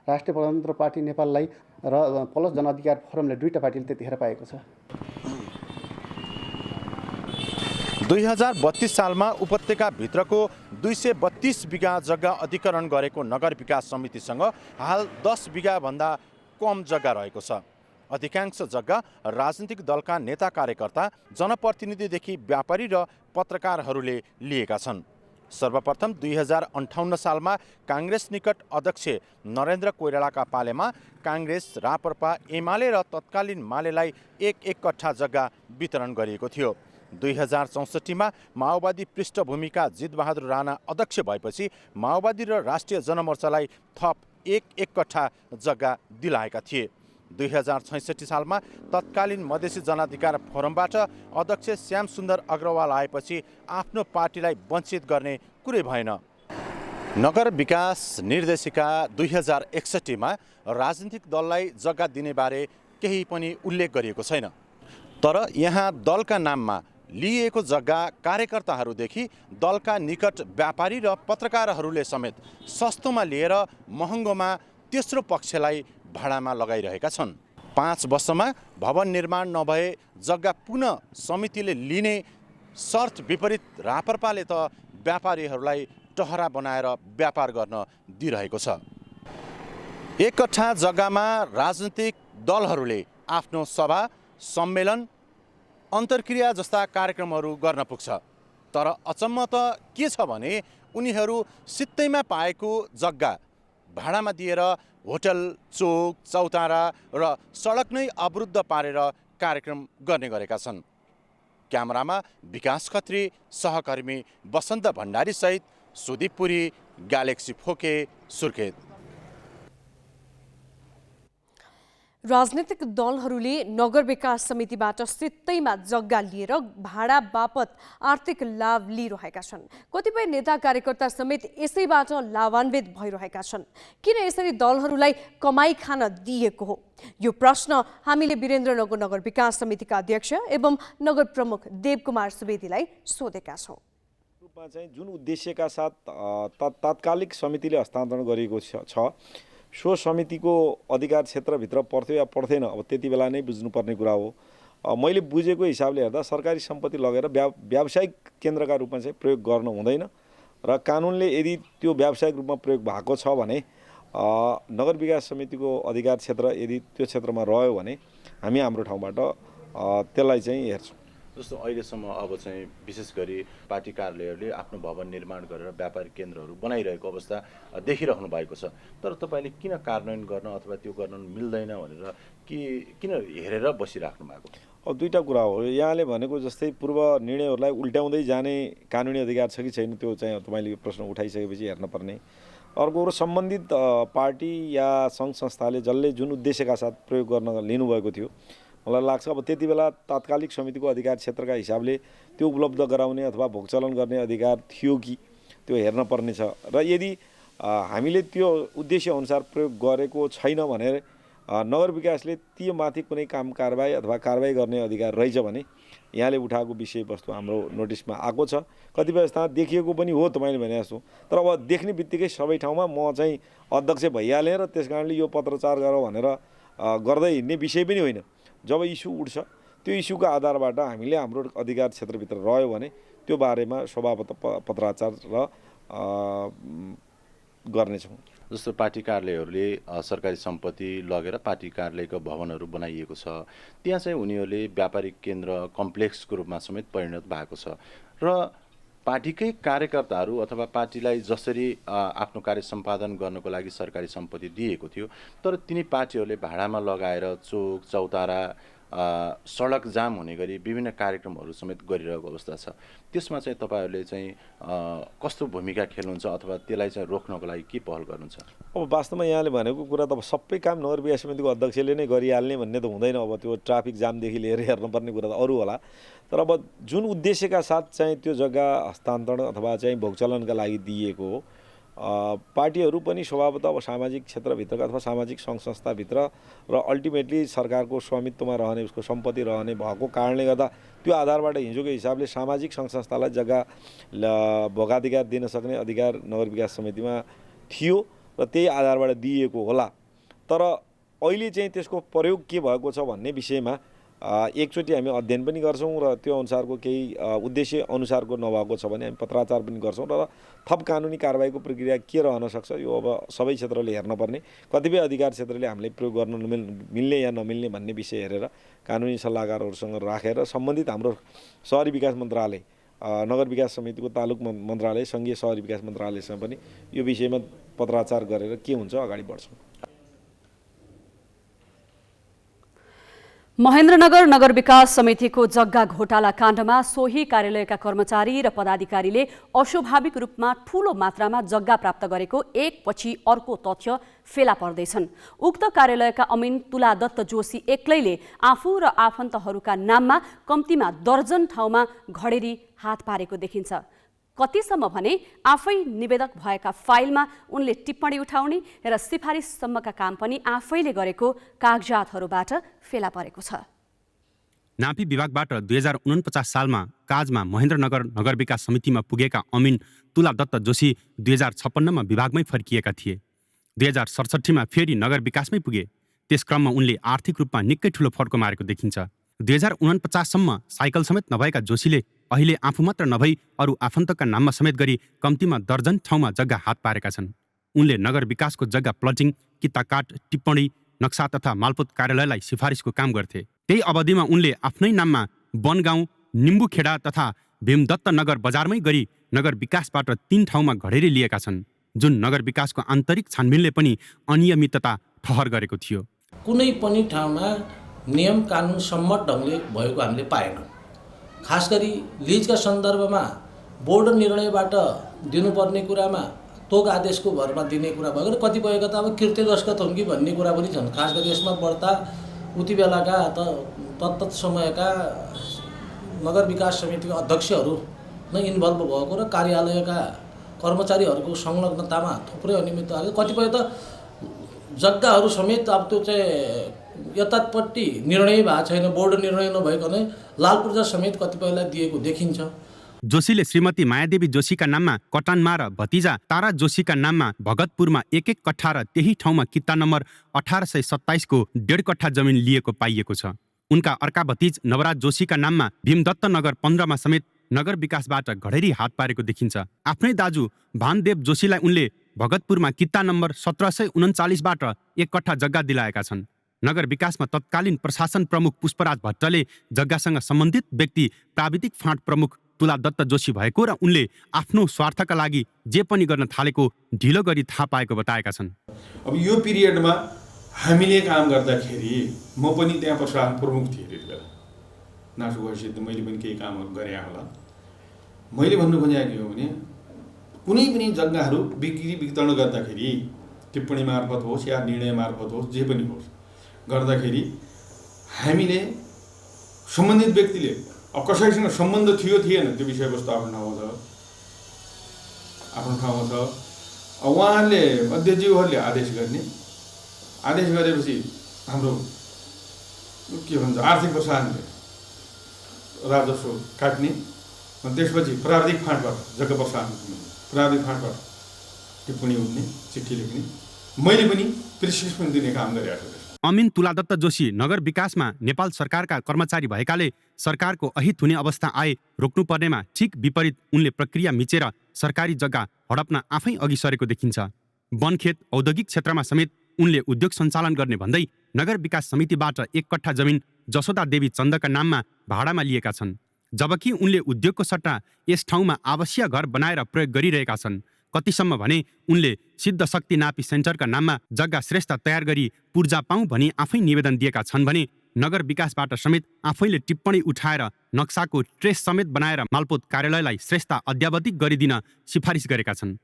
S16: राष्ट्रिय प्रजातन्त्र पार्टी नेपाललाई र प्लस जनअधिकार फोरमले 2टा पार्टीले त्यतिखेर पाएको छ।
S15: 2032 सालमा उपत्यकाभित्रको 232 बिघा जग्गा अधिग्रहण गरेको नगर विकास समितिसँग हाल 10 बिघाभन्दा कम जग्गा रहेको छ। अधिकांश जग्गा राजनीतिक दलका नेता कार्यकर्ता, जनप्रतिनिधिदेखि व्यापारी र पत्रकारहरूले लिएका छन्। सर्वप्रथम 2058 सालमा काङ्ग्रेस निकट अध्यक्ष नरेन्द्र कोइरालाका पालेमा काङ्ग्रेस, राप्रपा, एमाले र तत्कालीन मालेलाई 1-1 कट्ठा जग्गा वितरण गरिएको थियो। 2064 मा माओवादी पृष्ठभूमिका जितबहादुर राणा अध्यक्ष भएपछि माओवादी र राष्ट्रिय जनमोर्चालाई थप 1-1 कट्ठा जग्गा दिलाएका थिए। 2066 सालमा तत्कालीन मधेसी जनाधिकार फोरमबाट अध्यक्ष श्याम सुन्दर अग्रवाल आएपछि आफ्नो पार्टीलाई वञ्चित गर्ने कुरै भएन। नगर विकास निर्देशिका 2061 मा राजनीतिक दललाई जग्गा दिने बारे केही पनि उल्लेख गरिएको छैन। तर यहाँ दलका नाममा लिएको जग्गा कार्यकर्ताहरूदेखि दलका निकट व्यापारी र पत्रकारहरूले समेत सस्तोमा लिएर महँगोमा तेस्रो पक्षलाई भाडामा लगाइरहेका छन्। 5 वर्षमा भवन निर्माण नभए जग्गा पुनः समितिले लिने शर्त विपरीत राप्रपाले त व्यापारीहरूलाई टहरा बनाएर व्यापार गर्न दिइरहेको छ। 1 कट्ठा जग्गामा राजनीतिक दलहरूले आफ्नो सभा, सम्मेलन, अन्तर्क्रिया जस्ता कार्यक्रमहरू गर्न पुग्छ। तर अचम्म त के छ भने उनीहरू सित्तैमा पाएको जग्गा भाडामा दिएर होटल, चोक, चौतारा र सडक नै अवरुद्ध पारेर कार्यक्रम गर्ने गरेका छन्। क्यामेरामा विकास खत्री, सहकर्मी बसन्त भण्डारी सहित सुदीप पुरी, ग्यालेक्सी फोके, सुर्खेत।
S2: राजनीतिक दलहरूले नगर विकास समितिबाट सित्तैमा जग्गा लिएर भाडा बापत आर्थिक लाभ लिइरहेका छन्। कतिपय नेता कार्यकर्ता समेत यसैबाट लाभान्वित भइरहेका छन्। किन यसरी दलहरूलाई कमाई खान दिएको हो? यो प्रश्न हामीले वीरेन्द्रनगर नगर विकास समितिका अध्यक्ष एवं नगर प्रमुख देवकुमार सुवेदीलाई सोधेका छौँ।
S17: रूपमा चाहिँ जुन उद्देश्यका साथ तात्कालिक समितिले हस्तान्तरण गरिएको छ सो समितिको अधिकार क्षेत्रभित्र पर्थ्यो या पर्थेन, अब त्यति बेला नै बुझ्नुपर्ने कुरा हो। मैले बुझेको हिसाबले हेर्दा सरकारी सम्पत्ति लगेर व्यावसायिक केन्द्रका रूपमा चाहिँ प्रयोग गर्न हुँदैन र कानुनले यदि त्यो व्यावसायिक रूपमा प्रयोग भएको छ भने नगर विकास समितिको अधिकार क्षेत्र यदि त्यो क्षेत्रमा रह्यो भने हामी हाम्रो ठाउँबाट त्यसलाई चाहिँ हेर्छौँ।
S15: जस्तो अहिलेसम्म अब चाहिँ विशेष गरी पार्टी कार्यालयहरूले आफ्नो भवन निर्माण गरेर व्यापारिक केन्द्रहरू बनाइरहेको अवस्था देखिरहनु भएको छ। तर तपाईँले किन कार्यान्वयन गर्न अथवा त्यो गर्न मिल्दैन भनेर किन हेरेर बसिराख्नु भएको?
S17: अब दुईटा कुरा हो। यहाँले भनेको जस्तै पूर्व निर्णयहरूलाई उल्ट्याउँदै जाने कानुनी अधिकार छ कि छैन त्यो चाहिँ तपाईँले प्रश्न उठाइसकेपछि हेर्नुपर्ने। अर्को कुरो सम्बन्धित पार्टी या सङ्घ संस्थाले जसले जुन उद्देश्यका साथ प्रयोग गर्न लिनुभएको थियो मलाई लाग्छ अब त्यति बेला तात्कालिक समितिको अधिकार क्षेत्रका हिसाबले त्यो उपलब्ध गराउने अथवा भोगचलन गर्ने अधिकार थियो कि त्यो हेर्न पर्नेछ। र यदि हामीले त्यो उद्देश्य अनुसार प्रयोग गरेको छैन भने नगर विकासले त्यो माथि कुनै काम कारबाही अथवा कारबाही गर्ने अधिकार रहेछ भने यहाँले उठाएको विषयवस्तु हाम्रो नोटिसमा आएको छ। कतिपय स्थानमा देखिएको पनि हो तपाईँले भने जस्तो। तर अब देख्ने बित्तिकै सबै ठाउँमा म चाहिँ अध्यक्ष भइहालेँ र त्यस कारणले यो पत्रचार गर भनेर गर्दै हिँड्ने विषय पनि होइन। जब इस्यु उठ्छ त्यो इस्युको आधारबाट हामीले हाम्रो अधिकार क्षेत्रभित्र रह्यो भने त्यो बारेमा पत्राचार र गर्नेछौँ।
S15: जस्तो पार्टी कार्यालयहरूले सरकारी सम्पत्ति लगेर पार्टी कार्यालयको भवनहरू बनाइएको छ, त्यहाँ चाहिँ उनीहरूले व्यापारिक केन्द्र कम्प्लेक्सको रूपमा समेत परिणत भएको छ र पार्टीकै कार्यकर्ताहरू अथवा पार्टीलाई जसरी आफ्नो कार्य सम्पादन गर्नको लागि सरकारी सम्पत्ति दिएको थियो तर तिनी पार्टीहरूले भाडामा लगाएर चोक, चौतारा, सडक जाम हुने गरी विभिन्न कार्यक्रमहरू समेत गरिरहेको अवस्था छ। त्यसमा चाहिँ तपाईँहरूले चाहिँ कस्तो भूमिका खेल्नुहुन्छ अथवा त्यसलाई चाहिँ रोक्नको लागि के पहल गर्नुहुन्छ?
S17: अब वास्तवमा यहाँले भनेको कुरा त अब सबै काम नगर विकास समितिको अध्यक्षले नै गरिहाल्ने भन्ने त हुँदैन। अब त्यो ट्राफिक जामदेखि लिएर हेर्नुपर्ने कुरा त अरू होला। तर अब जुन उद्देश्यका साथ चाहिँ त्यो जग्गा हस्तान्तरण अथवा चाहिँ भोगचलनका लागि दिइएको हो पार्टीहरू पनि स्वभावतः अब सामाजिक क्षेत्रभित्रका अथवा सामाजिक सङ्घ संस्थाभित्र र अल्टिमेटली सरकारको स्वामित्वमा रहने उसको सम्पत्ति रहने भएको कारणले गर्दा त्यो आधारबाट हिजोको हिसाबले सामाजिक सङ्घ संस्थालाई जग्गा भोगाधिकार दिन सक्ने अधिकार नगर विकास समितिमा थियो र त्यही आधारबाट दिइएको होला। तर अहिले चाहिँ त्यसको प्रयोग के भएको छ भन्ने विषयमा एकचोटि हामी अध्ययन पनि गर्छौँ र त्यो अनुसारको केही उद्देश्य अनुसारको नभएको छ भने हामी पत्राचार पनि गर्छौँ र थप कानुनी कारबाहीको प्रक्रिया के रहन सक्छ यो अब सबै क्षेत्रले हेर्नुपर्ने, कतिपय अधिकार क्षेत्रले हामीले प्रयोग गर्न मिल्ने या नमिल्ने भन्ने विषय हेरेर कानुनी सल्लाहकारहरूसँग राखेर सम्बन्धित हाम्रो सहरी विकास मन्त्रालय, नगर विकास समितिको तालुक मन्त्रालय, सङ्घीय सहरी विकास मन्त्रालयसँग पनि यो विषयमा पत्राचार गरेर के हुन्छ अगाडि बढ्छौँ।
S3: महेन्द्रनगर नगर विकास समितिको जग्गा घोटाला काण्डमा सोही कार्यालयका कर्मचारी र पदाधिकारीले अस्वाभाविक रूपमा ठूलो मात्रामा जग्गा प्राप्त गरेको एकपछि अर्को तथ्य फेला पर्दैछन्। उक्त कार्यालयका अमिन तुलादत्त जोशी एक्लैले आफू र आफन्तहरूका नाममा कम्तीमा दर्जन ठाउँमा घडेरी हात पारेको देखिन्छ। कतिसम्म भने आफै निवेदक भएका फाइलमा उनले टिप्पणी उठाउने र सिफारिससम्मका काम पनि आफैले गरेको कागजातहरूबाट फेला परेको छ।
S6: नापी विभागबाट 2049 सालमा काजमा महेन्द्रनगर नगर विकास समितिमा पुगेका अमिन तुलादत्त जोशी 2056 मा विभागमै फर्किएका थिए। 2067 मा फेरि नगर विकासमै पुगे। त्यस क्रममा उनले आर्थिक रूपमा निकै ठुलो फड्को मारेको देखिन्छ। 2049 सम्म साइकल समेत नभएका जोशीले अहिले आफू मात्र नभई अरू आफन्तका नाममा समेत गरी कम्तीमा दर्जन ठाउँमा जग्गा हात पारेका छन्। उनले नगर विकासको जग्गा प्लटिङ, किताकाट, टिप्पणी, नक्सा तथा मालपोत कार्यालयलाई सिफारिसको काम गर्थे। त्यही अवधिमा उनले आफ्नै नाममा वनगाउँ, निम्बुखेडा तथा भीमदत्त नगर बजारमै गरी नगर विकासबाट 3 ठाउँमा घडेरी लिएका छन्, जुन नगर विकासको आन्तरिक छानबिनले पनि अनियमितता ठहर गरेको थियो।
S18: कुनै पनि ठाउँमा नियम कानुन सम्मत ढङ्गले भएको हामीले पाएनौँ। खास गरी लिजका सन्दर्भमा बोर्ड निर्णयबाट दिनुपर्ने कुरामा तोक आदेशको भरमा दिने कुरा भयो र कतिपयका त अब कृत्य दस्खत हुन् कि भन्ने कुरा पनि छन्। खास गरी यसमा बढ्ता उति बेलाका तत्त समयका नगर विकास समितिका अध्यक्षहरू नै इन्भल्भ भएको र कार्यालयका कर्मचारीहरूको संलग्नतामा थुप्रै अनियमितता आयो। कतिपय त जग्गाहरू समेत अब त्यो चाहिँ यतापट्टि निर्णय भएको छैन, बोर्ड निर्णय नभइकन लालपूर्जा समेत कतिपयलाई दिएको देखिन्छ।
S6: जोशीले श्रीमती मायादेवी जोशीका नाममा कटानमा र भतिजा तारा जोशीका नाममा भगतपुरमा 1-1 कट्ठा र त्यही ठाउँमा किता नम्बर 1827 को 1.5 कट्ठा जमिन लिएको पाइएको छ। उनका अर्का भतिज नवराज जोशीका नाममा भीमदत्त नगर 15 मा समेत नगर विकासबाट घडेरी हात पारेको देखिन्छ। आफ्नै दाजु भानदेव जोशीलाई उनले भगतपुरमा किता नम्बर 1739बाट 1 कट्ठा जग्गा दिलाएका छन्। नगर विकासमा तत्कालीन प्रशासन प्रमुख पुष्पराज भट्टले जग्गासँग सम्बन्धित व्यक्ति प्राविधिक फाँट प्रमुख तुलादत्त जोशी भएको र उनले आफ्नो स्वार्थका लागि जे पनि गर्न थालेको ढिलो गरी थाहा पाएको बताएका छन्।
S19: अब यो पिरियडमा हामीले काम गर्दाखेरि म पनि त्यहाँ प्रशासन प्रमुख थिएँ। त्यतिबेला नासु हैसियत मैले पनि केही कामहरू गरे होला। मैले भन्नु खोजेको हो भने कुनै पनि जग्गाहरू बिक्री वितरण गर्दाखेरि टिप्पणी मार्फत होस् या निर्णय मार्फत होस्, जे पनि होस् गर्दाखेरि हामीले सम्बन्धित व्यक्तिले अब कसैसँग सम्बन्ध थियो थिएन त्यो विषयवस्तु आफ्नो ठाउँमा छ। उहाँहरूले अध्यक्षज्यूहरूले आदेश गरेपछि हाम्रो के भन्छ आर्थिक प्रशासनले राजस्व काट्ने, त्यसपछि प्राविधिक फाँटबाट जग्गा प्रशासन प्राविधिक फाँटबाट टिप्पणी उठ्ने, चिठी लेख्ने, मैले पनि प्रिस्क्रिप्सन दिने काम गरेको छु।
S6: अमिन तुलादत्त जोशी नगर विकासमा नेपाल सरकारका कर्मचारी भएकाले सरकारको अहित हुने अवस्था आए रोक्नुपर्नेमा ठिक विपरीत उनले प्रक्रिया मिचेर सरकारी जग्गा हडप्न आफै अघि सरेको देखिन्छ। वनखेत औद्योगिक क्षेत्रमा समेत उनले उद्योग सञ्चालन गर्ने भन्दै नगर विकास समितिबाट 1 कट्ठा जमिन जसोदा देवी चन्दका नाममा भाडामा लिएका छन्, जबकि उनले उद्योगको सट्टा यस ठाउँमा आवासीय घर बनाएर प्रयोग गरिरहेका छन्। कतिसम्म भने उनले सिद्ध शक्ति नापी सेन्टरका नाममा जग्गा श्रेष्ठ तयार गरी पूर्जा पाऊँ भनी आफै निवेदन दिएका छन् भने नगर विकासबाट समेत आफैले टिप्पणी उठाएर नक्साको ट्रेस समेत बनाएर मालपोत कार्यालयलाई श्रेष्ठ अद्यावधिक गरिदिन सिफारिस गरेका छन्।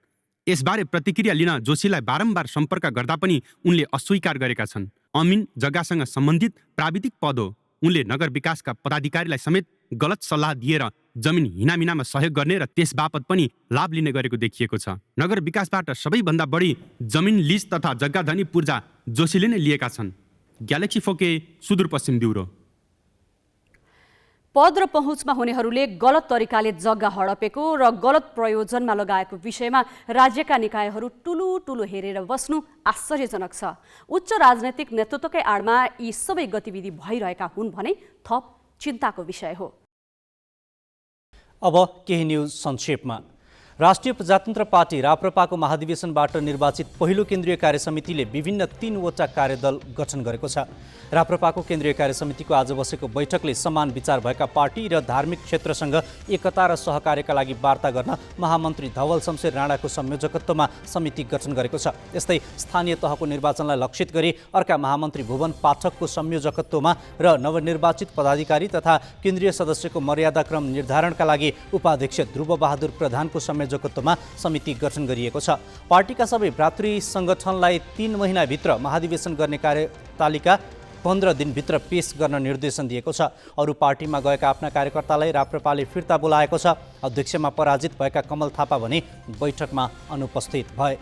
S6: यसबारे प्रतिक्रिया लिन जोशीलाई बारम्बार सम्पर्क गर्दा पनि उनले अस्वीकार गरेका छन्। अमिन जग्गासँग सम्बन्धित प्राविधिक पद हो। उनले नगर विकासका पदाधिकारीलाई समेत गलत सल्लाह दिएर
S20: जमिन हिनामिनामा सहयोग गर्ने र त्यस बापत पनि लाभ लिने गरेको देखिएको छ। नगर विकासबाट सबैभन्दा बढी जमिन लिज तथा जग्गा धनी पूर्जा जोशीले नै लिएका छन्। ग्यालेक्सी फोके सुदूरपश्चिम ब्युरो।
S3: पद र पहुँचमा हुनेहरूले गलत तरिकाले जग्गा हडपेको र गलत प्रयोजनमा लगाएको विषयमा राज्यका निकायहरू ठुलो हेरेर बस्नु आश्चर्यजनक छ। उच्च राजनैतिक नेतृत्वकै आडमा यी सबै गतिविधि भइरहेका हुन् भने थप चिन्ताको विषय हो।
S14: अब केही न्युज संक्षेपमा। राष्ट्रिय प्रजातन्त्र पार्टी राप्रपाको महाधिवेशनबाट निर्वाचित पहिलो केन्द्रीय कार्यसमितिले विभिन्न 3वटा कार्यदल गठन गरेको छ। राप्रपाको केन्द्रीय कार्यसमितिको आज बसेको बैठकले समान विचार भएका पार्टी र धार्मिक क्षेत्रसँग एकता र सहकार्यका लागि वार्ता गर्न महामन्त्री धवल शमशेर राणाको संयोजकत्वमा समिति गठन गरेको छ। यस्तै स्थानीय तहको निर्वाचनलाई लक्षित गरी अर्का महामन्त्री भुवन पाठकको संयोजकत्वमा र नवनिर्वाचित पदाधिकारी तथा केन्द्रीय सदस्यको मर्यादाक्रम निर्धारणका लागि उपाध्यक्ष ध्रुवबहादुर प्रधानको संयोजकत्वमा समिति गठन गरिएको छ। पार्टीका सबै भ्रातृ सङ्गठनलाई 3 महिनाभित्र महाधिवेशन गर्ने कार्यतालिका 15 दिनभित्र पेश गर्न निर्देशन दिएको छ। अरू पार्टीमा गएका आफ्ना कार्यकर्तालाई राप्रपाले फिर्ता बोलाएको छ। अध्यक्षमा पराजित भएका कमल थापा भने बैठकमा अनुपस्थित भए।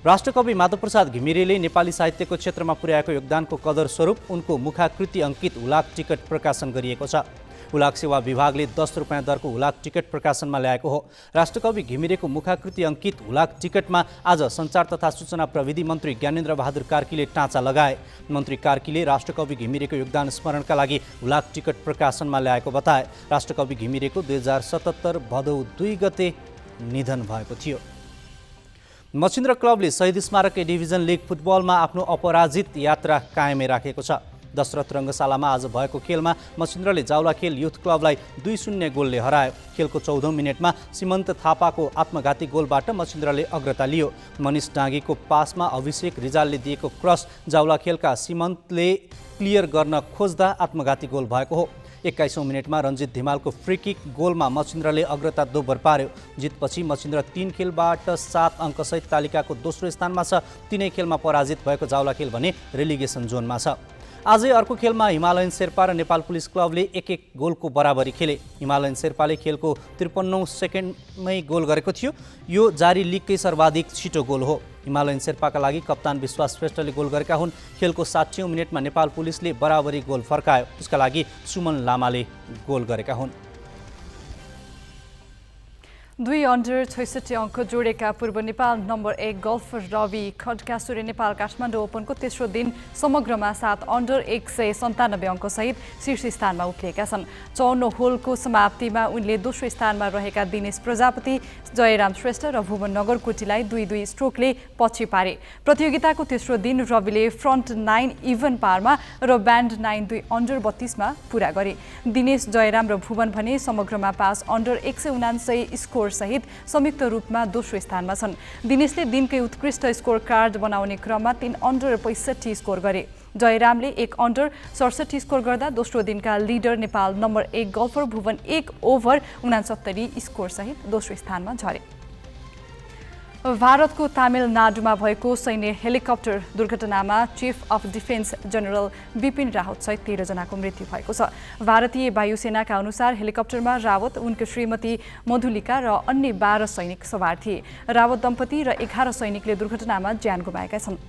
S14: राष्ट्रकवि माधवप्रसाद घिमिरेले नेपाली साहित्यको क्षेत्रमा पुर्याएको योगदानको कदर स्वरूप उनको मुखाकृति अङ्कित हुलाक टिकट प्रकाशन गरिएको छ। हुलाक सेवा विभागले 10 रुपियाँ दरको हुलाक टिकट प्रकाशनमा ल्याएको हो। राष्ट्रकवि घिमिरेको मुखाकृति अङ्कित हुलाक टिकटमा आज सञ्चार तथा सूचना प्रविधि मन्त्री ज्ञानेन्द्र बहादुर कार्कीले टाँचा लगाए। मन्त्री कार्कीले राष्ट्रकवि घिमिरेको योगदान स्मरणका लागि हुलाक टिकट प्रकाशनमा ल्याएको बताए। राष्ट्रकवि घिमिरेको 2077 भदौ 2 गते निधन भएको थियो। मछिन्द्र क्लबले शहीद स्मारक ए डिभिजन लिग फुटबलमा आफ्नो अपराजित यात्रा कायमै राखेको छ। दशरथ रङ्गशालामा आज भएको खेलमा मछिन्द्रले जावलाखेल युथ क्लबलाई 2-0 गोलले हरायो। खेलको 14औं मिनेटमा सीमन्त थापाको आत्मघाती गोलबाट मछिन्द्रले अग्रता लियो। मनिष डाँगीको पासमा अभिषेक रिजालले दिएको क्रस जावलाखेलका सीमन्तले क्लियर गर्न खोज्दा आत्मघाती गोल भएको हो। 21औं मिनेटमा रञ्जित धिमालको फ्री किक गोलमा मछिन्द्रले अग्रता दोब्बर पार्यो। जितपछि मछिन्द्र 3 खेलबाट 7 अङ्कसहित तालिकाको दोस्रो स्थानमा छ। 3 खेलमा पराजित भएको जावलाखेल भने रेलिगेसन जोनमा छ। आजै अर्को खेलमा हिमालयन शेर्पा र नेपाल पुलिस क्लबले 1-1 गोलको बराबरी खेले। हिमालयन शेर्पाले खेलको 53औं सेकेन्डमै गोल गरेको थियो। यो जारी लिगकै सर्वाधिक छिटो गोल हो। हिमालयन शेर्पाका लागि कप्तान विश्वास श्रेष्ठले गोल गरेका हुन्। खेलको 60औं मिनेटमा नेपाल पुलिसले बराबरी गोल फर्कायो। उसका लागि सुमन लामाले गोल गरेका हुन्।
S5: 2 अन्डर 66 अङ्क जोडेका पूर्व नेपाल नम्बर 1 गल्फर रवि खड्कासुरे नेपाल काठमाडौँ ओपनको तेस्रो दिन समग्रमा 7 अन्डर 197 अङ्कसहित शीर्ष स्थानमा उक्लिएका छन्। 54 होलको समाप्तिमा उनले दोस्रो स्थानमा रहेका दिनेश प्रजापति, जयराम श्रेष्ठ र भुवन नगरकोटीलाई 2-2 स्ट्रोकले पछि पारे। प्रतियोगिताको तेस्रो दिन रविले फ्रन्ट 9 इभन पारमा र ब्यान्ड 9 2 अन्डर 32 मा पूरा गरे। दिनेश, जयराम र भुवन भने समग्रमा 5 अन्डर 179 स्कोर सहित संयुक्त रूपमा दोस्रो स्थानमा छन्। दिनेशले दिनकै उत्कृष्ट स्कोर कार्ड बनाउने क्रममा 3 अन्डर 65 स्कोर गरे। जयरामले 1 अन्डर 67 स्कोर गर्दा दोस्रो दिनका leader Nepal number 1 golfer Bhuwan 1 over 69 score सहित दोस्रो स्थानमा झरे। भारतको तमिलनाडुमा भएको सैन्य हेलिकप्टर दुर्घटनामा chief of defence general Bipin Rawat सहित 13 जनाको मृत्यु भएको छ। भारतीय वायुसेनाका अनुसार हेलिकप्टरमा रावत, उनको श्रीमती मधुलिका र अन्य 12 सैनिक सवार थिए। रावत दम्पति र 11 सैनिकले दुर्घटनामा ज्यान गुमाएका छन्।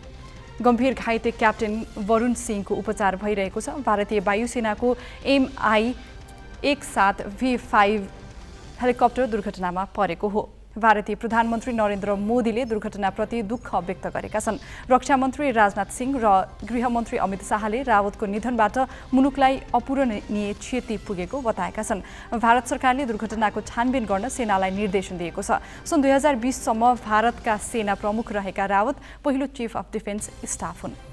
S5: गम्भीर घाइते क्याप्टेन वरुण सिंहको उपचार भइरहेको छ। भारतीय वायुसेनाको MI-17V5 हेलिकप्टर दुर्घटनामा परेको हो। भारतीय प्रधानमन्त्री नरेन्द्र मोदीले दुर्घटनाप्रति दुःख व्यक्त गरेका छन्। रक्षा मन्त्री राजनाथ सिंह र गृहमन्त्री अमित शाहले रावतको निधनबाट मुलुकलाई अपूरणीय क्षति पुगेको बताएका छन्। भारत सरकारले दुर्घटनाको छानबिन गर्न सेनालाई निर्देशन दिएको छ। सन् 2020 सम्म भारतका सेना प्रमुख रहेका रावत पहिलो चिफ अफ डिफेन्स स्टाफ हुन्।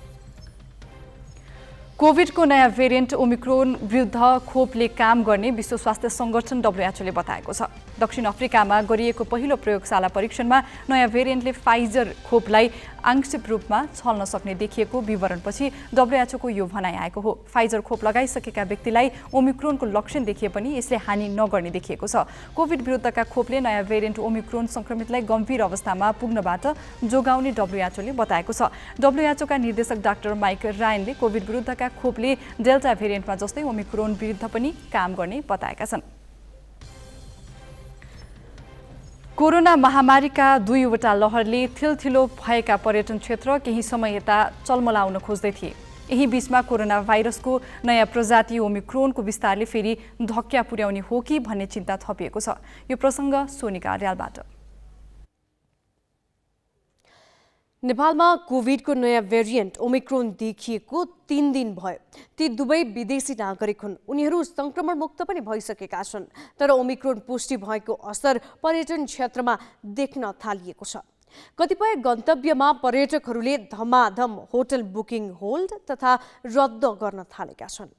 S5: कोभिडको नयाँ भेरिएन्ट ओमिक्रोन विरुद्ध खोपले काम गर्ने विश्व स्वास्थ्य सङ्गठन WHO ले बताएको छ। दक्षिण अफ्रिकामा गरिएको पहिलो प्रयोगशाला परीक्षणमा नयाँ भेरिएन्टले फाइजर खोपलाई आंशिक रूपमा छल्न सक्ने देखिएको विवरणपछि WHO को यो भनाइ आएको हो। फाइजर खोप लगाइसकेका व्यक्तिलाई ओमिक्रोनको लक्षण देखिए पनि यसले हानि नगर्ने देखिएको छ। कोभिड विरुद्धका खोपले नयाँ भेरिएन्ट ओमिक्रोन संक्रमितलाई गम्भीर अवस्थामा पुग्नबाट जोगाउने WHO ले बताएको छ। WHO का निर्देशक डाक्टर माइक रायनले कोभिड विरुद्धका खोपले डेल्टा भेरिएन्टमा जस्तै ओमिक्रोन विरुद्ध पनि काम गर्ने बताएका छन्। कोरोना महामारीका दुईवटा लहरले थिलथिलो भएका पर्यटन क्षेत्र केही समय यता चल्मलाउन खोज्दै थिए। यही बीचमा कोरोना भाइरसको नयाँ प्रजाति ओमिक्रोनको विस्तारले फेरि धक्का पुर्याउने हो कि भन्ने चिन्ता थपिएको छ। यो प्रसङ्ग सोनिका अर्यालबाट।
S2: नेपालमा कोभिडको नयाँ भेरिएन्ट ओमिक्रोन देखिएको 3 दिन भयो। ती दुवै विदेशी नागरिक हुन्। उनीहरू संक्रमण मुक्त पनि भइसकेका छन्। तर ओमिक्रोन पुष्टि भएको असर पर्यटन क्षेत्रमा देख्न थालिएको छ। कतिपय गन्तव्यमा पर्यटकहरूले धमाधम होटल बुकिङ होल्ड तथा रद्द गर्न थालेका छन्।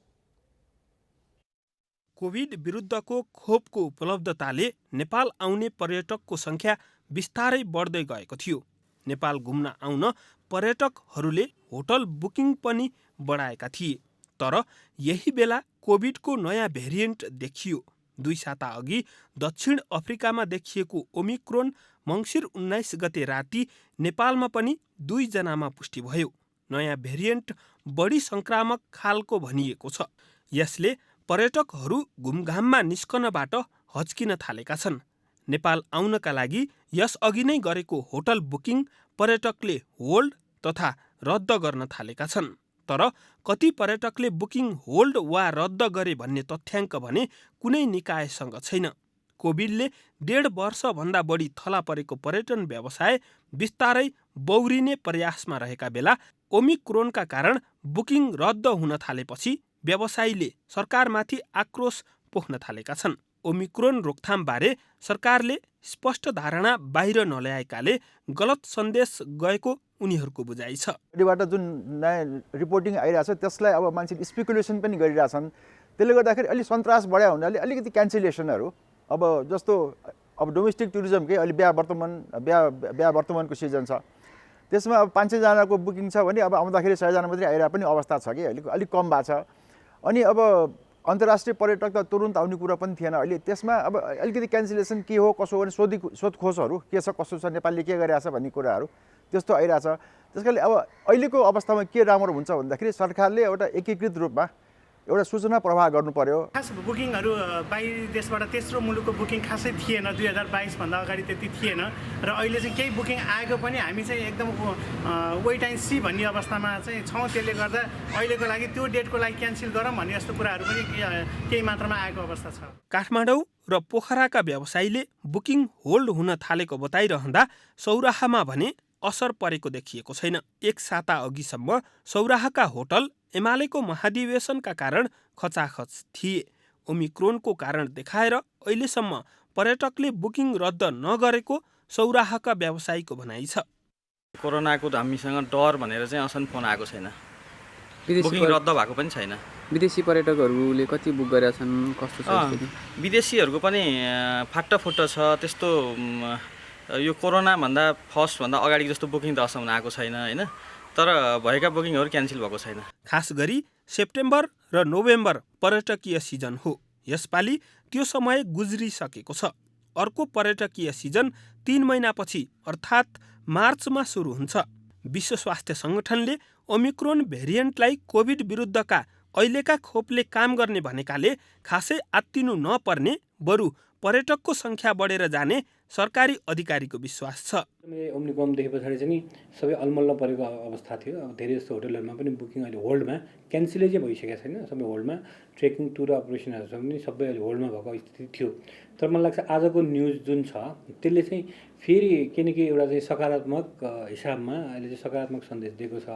S21: कोभिड विरुद्धको खोपको उपलब्धताले नेपाल आउने पर्यटकको संख्या बिस्तारै बढ्दै गएको थियो। नेपाल घुम्न आउन पर्यटकहरूले होटल बुकिङ पनि बढाएका थिए। तर यही बेला कोभिडको नयाँ भेरिएन्ट देखियो। 2 साता अघि दक्षिण अफ्रिकामा देखिएको ओमिक्रोन मङ्सिर 19 गते राति नेपालमा पनि 2 जनामा पुष्टि भयो। नयाँ भेरिएन्ट बढी संक्रामक खालको भनिएको छ। यसले पर्यटकहरू घुमघाममा निस्कनबाट हच्किन थालेका छन्। नेपाल आउनका लागि यसअघि नै गरेको होटल बुकिङ पर्यटकले होल्ड तथा रद्द गर्न थालेका छन्। तर कति पर्यटकले बुकिङ होल्ड वा रद्द गरे भन्ने तथ्याङ्क भने कुनै निकायसँग छैन। कोभिडले 1.5 वर्षभन्दा बढी थला परेको पर्यटन व्यवसाय बिस्तारै बौरिने प्रयासमा रहेका बेला ओमिक्रोनका कारण बुकिङ रद्द हुन थालेपछि व्यवसायीले सरकारमाथि आक्रोश पोख्न थालेका छन्। ओमिक्रोन रोकथामबारे सरकारले स्पष्ट धारणा बाहिर नल्याएकाले गलत सन्देश गएको उनीहरूको बुझाइ छ।
S22: बाट जुन नयाँ रिपोर्टिङ आइरहेछ त्यसलाई अब मान्छेले स्पेकुलेसन पनि गरिरहेछन्। त्यसले गर्दाखेरि अलि सन्तास बढायो हुनाले अलिकति क्यान्सलेसनहरू अब जस्तो अब डोमेस्टिक टुरिज्मकै अलि बिहा वर्तमानको सिजन छ। त्यसमा अब 500 जनाको बुकिङ छ भने अब आउँदाखेरि 100 जना मात्रै आइरहेको पनि अवस्था छ कि अलिक कम भएको छ। अनि अब अन्तर्राष्ट्रिय पर्यटक त तुरुन्त आउने कुरा पनि थिएन। अहिले त्यसमा अब अलिकति क्यान्सलेसन के हो कसो हो भने सोधखोजहरू के छ कसो छ नेपालले के गरिरहेछ भन्ने कुराहरू त्यस्तो आइरहेछ। त्यसकारणले अब अहिलेको अवस्थामा के राम्रो हुन्छ भन्दाखेरि सरकारले एउटा एकीकृत रूपमा एउटा सूचना प्रवाह गर्नु पर्यो।
S23: खास बुकिङहरू बाहिर देशबाट तेस्रो मुलुकको बुकिङ खासै थिएन। 2022 भन्दा अगाडि त्यति थिएन र अहिले चाहिँ केही बुकिङ आएको पनि हामी चाहिँ एकदम वेट एन्ड सी भन्ने अवस्थामा चाहिँ छौँ। त्यसले गर्दा अहिलेको लागि त्यो डेटको लागि क्यान्सल गरौँ भन्ने जस्तो कुराहरू पनि केही मात्रामा आएको अवस्था छ।
S21: काठमाडौँ र पोखराका व्यवसायीले बुकिङ होल्ड हुन थालेको बताइरहँदा सौराहामा भने असर परेको देखिएको छैन। 1 साता अघिसम्म सौराहाका होटल एमालेको महाधिवेशनका कारण खचाखच थिए। ओमिक्रोनको कारण देखाएर अहिलेसम्म पर्यटकले बुकिङ रद्द नगरेको सौराहाका व्यवसायीको भनाइ छ।
S24: कोरोनाको हामीसँग डर भनेर चाहिँ असन फोन आएको छैन। बुकिङ रद्द भएको पनि छैन।
S25: विदेशी पर्यटकहरूले कति बुक गरेका छन् कस्तो छ?
S24: विदेशीहरूको पनि फाटाफुट्टा छ। त्यस्तो यो कोरोना भन्दा फर्स्टभन्दा अगाडि जस्तो बुकिङ त असाउन आएको छैन हैन। तर भएका बुकिङहरू क्यान्सल भएको छैन।
S21: खास गरी सेप्टेम्बर र नोभेम्बर पर्यटकीय सिजन हो। यसपालि त्यो समय गुज्रिसकेको छ। अर्को पर्यटकीय सिजन 3 महिनापछि अर्थात् मार्चमा सुरु हुन्छ। विश्व स्वास्थ्य सङ्गठनले ओमिक्रोन भेरिएन्टलाई कोभिड विरुद्धका अहिलेका खोपले काम गर्ने भनेकाले खासै आत्तिनु नपर्ने बरु पर्यटकको सङ्ख्या बढेर जाने सरकारी अधिकारीको विश्वास छ।
S26: ओमिक्रोन देखे पछाडि चाहिँ सबै अलमल्ल परेको अवस्था थियो। अब धेरै जस्तो होटलहरूमा पनि बुकिङ अहिले होल्डमा क्यान्सलै चाहिँ भइसकेको छैन। सबै होल्डमा ट्रेकिङ टुर अपरेसनहरू पनि सबै अहिले होल्डमा भएको स्थिति थियो। तर मलाई लाग्छ आजको न्युज जुन छ त्यसले चाहिँ फेरि के न के एउटा चाहिँ सकारात्मक हिसाबमा अहिले चाहिँ सकारात्मक सन्देश दिएको छ।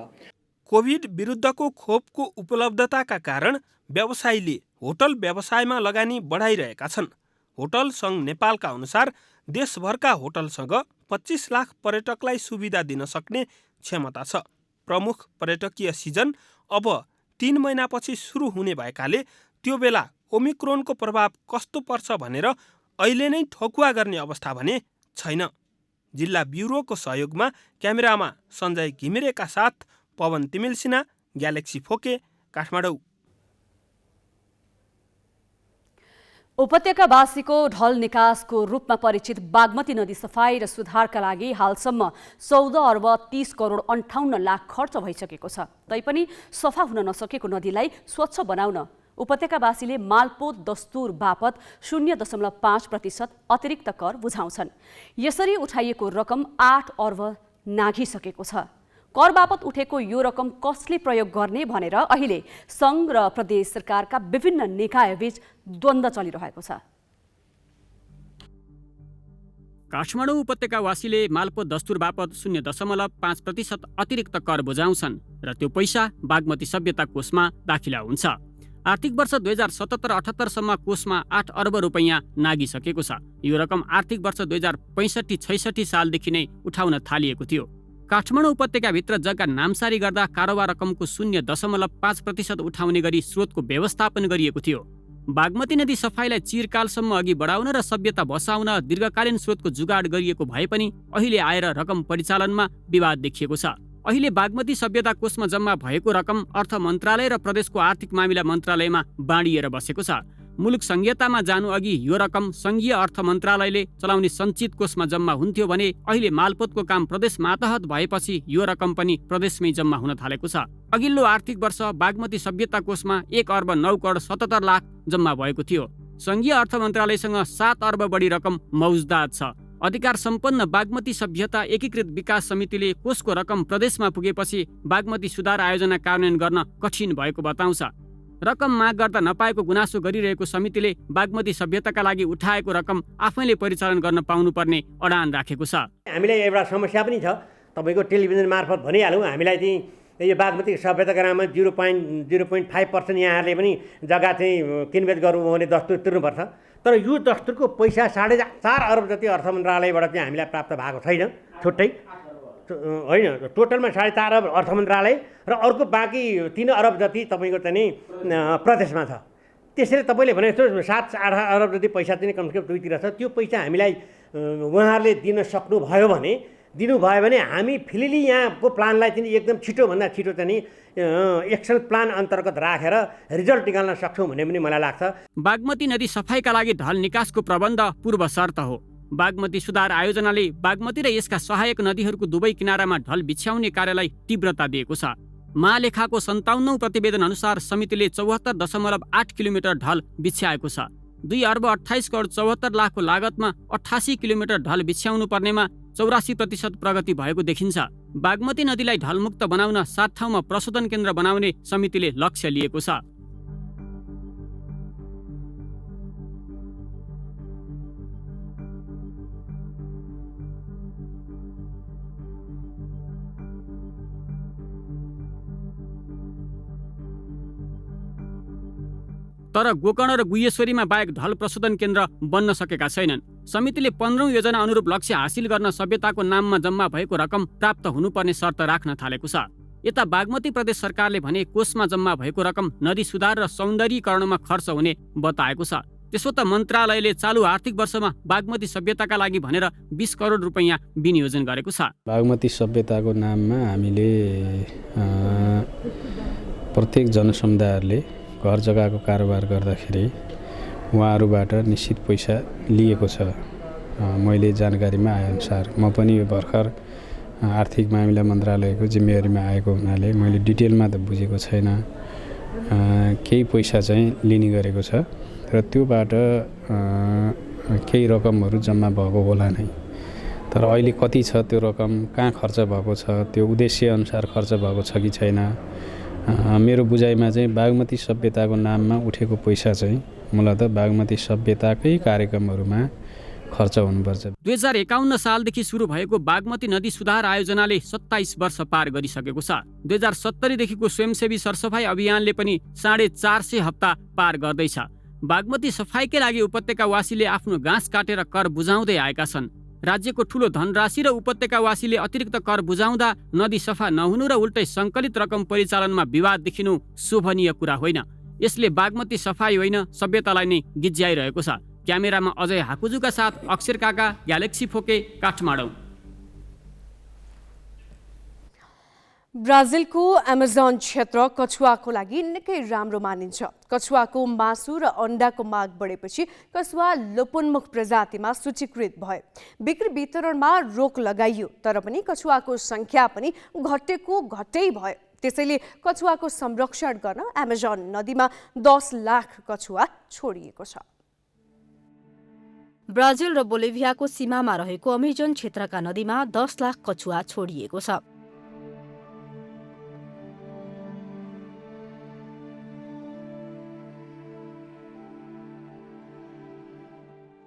S21: कोभिड विरुद्धको खोपको उपलब्धताका कारण व्यवसायीले होटल व्यवसायमा लगानी बढाइरहेका छन्। होटल सङ्घ नेपालका अनुसार देशभरका होटलसँग 25 लाख पर्यटकलाई सुविधा दिन सक्ने क्षमता छ। प्रमुख पर्यटकीय सिजन अब 3 महिनापछि सुरु हुने भएकाले त्यो बेला ओमिक्रोनको प्रभाव कस्तो पर्छ भनेर अहिले नै ठोकुवा गर्ने अवस्था भने छैन। जिल्ला ब्युरोको सहयोगमा क्यामेरामा सञ्जय घिमिरेका साथ पवन तिमिल सिन्हा, ग्यालेक्सी फोके, काठमाडौँ।
S3: उपत्यकावासीको ढल निकासको रूपमा परिचित बागमती नदी सफाई र सुधारका लागि हालसम्म 14 अर्ब 30 करोड 58 लाख खर्च भइसकेको छ। तैपनि सफा हुन नसकेको नदीलाई स्वच्छ बनाउन उपत्यकावासीले मालपोत दस्तुर बापत 0.5% अतिरिक्त कर बुझाउँछन्। यसरी उठाइएको रकम 8 अर्ब नाघिसकेको छ। कर बापत उठेको यो रकम कसले प्रयोग गर्ने भनेर अहिले सङ्घ र प्रदेश सरकारका विभिन्न निकायबीच द्वन्द्व चलिरहेको छ।
S1: काठमाडौँ उपत्यकावासीले मालपोत दस्तुर बापत 0.5% अतिरिक्त कर बुझाउँछन् र त्यो पैसा बागमती सभ्यता कोषमा दाखिला हुन्छ। आर्थिक वर्ष 2077-78 सम्म कोषमा 8 अर्ब रुपैयाँ नागिसकेको छ। यो रकम आर्थिक वर्ष 2065-66 सालदेखि नै उठाउन थालिएको थियो। काठमाडौँ उपत्यकाभित्र जग्गा नामसारी गर्दा कारोबार रकमको 0.5% उठाउने गरी स्रोतको व्यवस्थापन गरिएको थियो। बागमती नदी सफाइलाई चिरकालसम्म अघि बढाउन र सभ्यता बसाउन दीर्घकालीन स्रोतको जुगाड गरिएको भए पनि अहिले आएर रकम परिचालनमा विवाद देखिएको छ। अहिले बागमती सभ्यता कोषमा जम्मा भएको रकम अर्थ मन्त्रालय र प्रदेशको आर्थिक मामिला मन्त्रालयमा बाँडिएर बसेको छ। मुलुक संघीयतामा जानु अघि यो रकम संघीय अर्थ मन्त्रालयले चलाउने सञ्चित कोषमा जम्मा हुन्थ्यो भने अहिले मालपोतको काम प्रदेश मातहत भएपछि यो रकम पनि प्रदेशमै जम्मा हुन थालेको छ। अघिल्लो आर्थिक वर्ष बागमती सभ्यता कोषमा 1 अर्ब 9 करोड 77 लाख जम्मा भएको थियो। संघीय अर्थ मन्त्रालयसँग 7 अर्ब बढी रकम मौजदात छ। अधिकार सम्पन्न बागमती सभ्यता एकीकृत विकास समितिले कोषको रकम प्रदेशमा पुगेपछि बागमती सुधार आयोजना कार्यान्वयन गर्न कठिन भएको बताउँछ। रकम माग गर्दा नपाएको गुनासो गरिरहेको समितिले बागमती सभ्यताका लागि उठाएको रकम आफैले परिचालन गर्न पाउनुपर्ने अडान राखेको छ।
S4: हामीलाई एउटा समस्या पनि छ, तपाईँको टेलिभिजन मार्फत भनिहालौँ, हामीलाई चाहिँ यो बागमती सभ्यताको नाममा 0.05% यहाँहरूले पनि जग्गा चाहिँ किनबेच गर्नु भने दस्तुर तिर्नुपर्छ। तर यो दस्तुरको पैसा 4.5 अर्ब जति अर्थ मन्त्रालयबाट चाहिँ हामीलाई प्राप्त भएको छैन। छुट्टै होइन, टोटलमा 4.5 अर्ब अर्थ मन्त्रालय र अर्को बाँकी 3 अर्ब जति तपाईँको चाहिँ प्रदेशमा छ। त्यसैले तपाईँले भने जस्तो 7-8 अर्ब जति पैसा चाहिँ कमसेकम दुईतिर छ। त्यो पैसा हामीलाई उहाँहरूले दिन सक्नुभयो भने हामी फिलिली यहाँको प्लानलाई चाहिँ एकदम छिटोभन्दा छिटो चाहिँ एक्सन प्लान अन्तर्गत राखेर रिजल्ट निकाल्न सक्छौँ भन्ने पनि मलाई लाग्छ।
S1: बागमती नदी सफाइका लागि ढल निकासको प्रबन्ध पूर्व शर्त हो। बागमती सुधार आयोजनाले बागमती र यसका सहायक नदीहरूको दुवै किनारामा ढल बिछ्याउने कार्यलाई तीव्रता दिएको छ। महालेखाको 57औं प्रतिवेदन अनुसार समितिले 74.8 किलोमिटर ढल बिछ्याएको छ। 2 अर्ब 28 करोड 74 लाखको लागतमा 88 किलोमिटर ढल बिछ्याउनु पर्नेमा 84% प्रगति भएको देखिन्छ। बागमती नदीलाई ढलमुक्त बनाउन 7 ठाउँमा प्रशोधन केन्द्र बनाउने समितिले लक्ष्य लिएको छ। तर गोकर्ण र गुह्यश्वरीमा बाहेक ढल प्रशोधन केन्द्र बन्न सकेका छैनन्। समितिले 15औं योजना अनुरूप लक्ष्य हासिल गर्न सभ्यताको नाममा जम्मा भएको रकम प्राप्त हुनुपर्ने शर्त राख्न थालेको छ। यता बागमती प्रदेश सरकारले भने कोषमा जम्मा भएको रकम नदी सुधार र सौन्दर्यीकरणमा खर्च हुने बताएको छ। त्यसो त मन्त्रालयले चालु आर्थिक वर्षमा बागमती सभ्यताका लागि भनेर 20 करोड रुपैयाँ विनियोजन गरेको छ।
S7: बागमती सभ्यताको नाममा हामीले प्रत्येक जनसमुदायहरूले घर जग्गाको कारोबार गर्दाखेरि उहाँहरूबाट निश्चित पैसा लिएको छ। मैले जानकारीमा आएअनुसार म पनि यो भर्खर आर्थिक मामिला मन्त्रालयको जिम्मेवारीमा आएको हुनाले मैले डिटेलमा त बुझेको छैन। केही पैसा चाहिँ लिने गरेको छ र त्योबाट केही रकमहरू जम्मा भएको होला नै। तर अहिले कति छ त्यो रकम, कहाँ खर्च भएको छ, त्यो उद्देश्य अनुसार खर्च भएको छ कि छैन, मेरो बुझाइमा चाहिँ बागमती सभ्यताको नाममा उठेको पैसा चाहिँ मूलतः बागमती सभ्यताकै कार्यक्रमहरूमा खर्च हुनुपर्छ।
S1: 2051 सालदेखि सुरु भएको बागमती नदी सुधार आयोजनाले 27 वर्ष पार गरिसकेको छ। 2070 देखिको स्वयंसेवी सरसफाई अभियानले पनि 450 हप्ता पार गर्दैछ। बागमती सफाइकै लागि उपत्यकावासीले आफ्नो घाँस काटेर कर बुझाउँदै आएका छन्। राज्यको ठूलो धनराशि र उपत्यकावासीले अतिरिक्त कर बुझाउँदा नदी सफा नहुनु र उल्टै सङ्कलित रकम परिचालनमा विवाद देखिनु शोभनीय कुरा होइन। यसले बागमती सफाई होइन सभ्यतालाई नै गिज्याइरहेको छ। क्यामेरामा अजय हाकुजुका साथ अक्षर काका, ग्यालेक्सी फोके, काठमाडौँ।
S2: ब्राजिलको एमाजोन क्षेत्र कछुवाको लागि निकै राम्रो मानिन्छ। कछुवाको मासु र अण्डाको माग बढेपछि कछुवा लोपोन्मुख प्रजातिमा सूचीकृत भयो। बिक्री वितरणमा रोक लगाइयो तर पनि कछुवाको संख्या पनि घटेको घटै भयो। त्यसैले कछुवाको संरक्षण गर्न अमेजन नदीमा 10 लाख कछुवा छोडिएको छ।
S3: ब्राजिल र बोलिभियाको सीमामा रहेको अमेजन क्षेत्रका नदीमा 10 लाख कछुवा छोडिएको छ।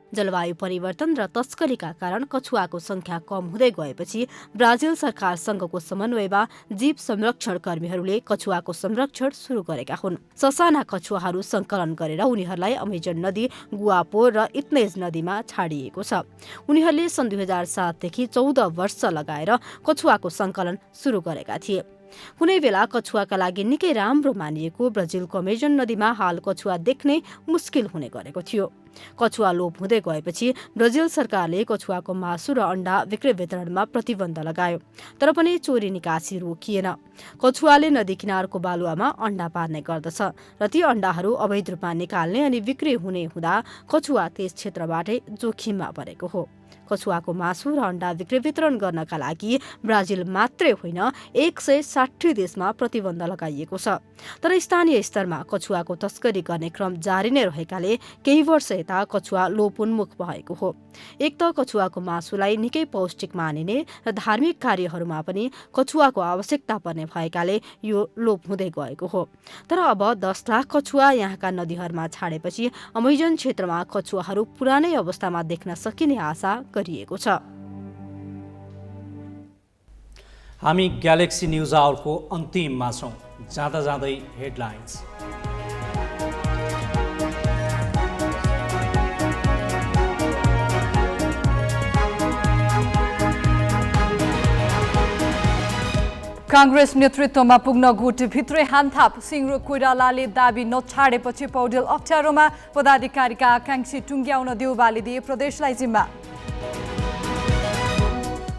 S3: जलवायु परिवर्तन र तस्करीका कारण कछुवाको संख्या कम हुँदै गएपछि ब्राजिल सरकारसँगको समन्वयमा जीव संरक्षण कर्मीहरूले कछुवाको संरक्षण सुरु गरेका हुन्। ससाना कछुवाहरू संकलन गरेर उनीहरूलाई अमेजन नदी, गुआपो र इत्नेज नदीमा छाडिएको छ। उनीहरूले सन् 2007 देखि 14 वर्ष लगाएर कछुवाको संकलन सुरु गरेका थिए। कुनै बेला कछुवाका लागि निकै राम्रो मानिएको ब्राजिलको अमेजन नदीमा हाल कछुवा देख्नै मुस्किल हुने गरेको थियो। कछुवा लोप हुँदै गएपछि ब्राजिल सरकारले कछुवाको मासु र अण्डा बिक्री वितरणमा प्रतिबन्ध लगायो, तर पनि चोरी निकासी रोकिएन। कछुवाले नदी किनारको बालुवामा अण्डा पार्ने गर्दछ र ती अण्डाहरू अवैध रूपमा निकाल्ने अनि बिक्री हुने हुँदा कछुवा त्यस क्षेत्रबाटै जोखिममा परेको हो। कछुवाको मासु र अण्डा बिक्री वितरण गर्नका लागि ब्राजिल मात्रै होइन 160 देशमा प्रतिबन्ध लगाइएको छ। तर स्थानीय स्तरमा कछुवाको तस्करी गर्ने क्रम जारी नै रहेकाले केही वर्ष यता कछुवा लोपोन्मुख भएको हो। एक त कछुवाको मासुलाई निकै पौष्टिक मानिने र धार्मिक कार्यहरूमा पनि कछुवाको आवश्यकता पर्ने भएकाले यो लोप हुँदै गएको हो। तर अब 10 लाख कछुवा यहाँका नदीहरूमा छाडेपछि अमेजन क्षेत्रमा कछुवाहरू पुरानै अवस्थामा देख्न सकिने आशा गरिएको छ।
S14: हामी ग्यालेक्सी न्युज आवरको अन्तिममा छौँ। जाँदा जाँदै हेडलाइन्स।
S5: कांग्रेस नेतृत्वमा पुग्न गुटभित्रै हानथाप। सिंह र कोइरालाले दाबी नछाडेपछि पौडेल अप्ठ्यारोमा। पदाधिकारीका आकांक्षी टुङ्ग्याउन देउबाले दिए प्रदेशलाई जिम्मा।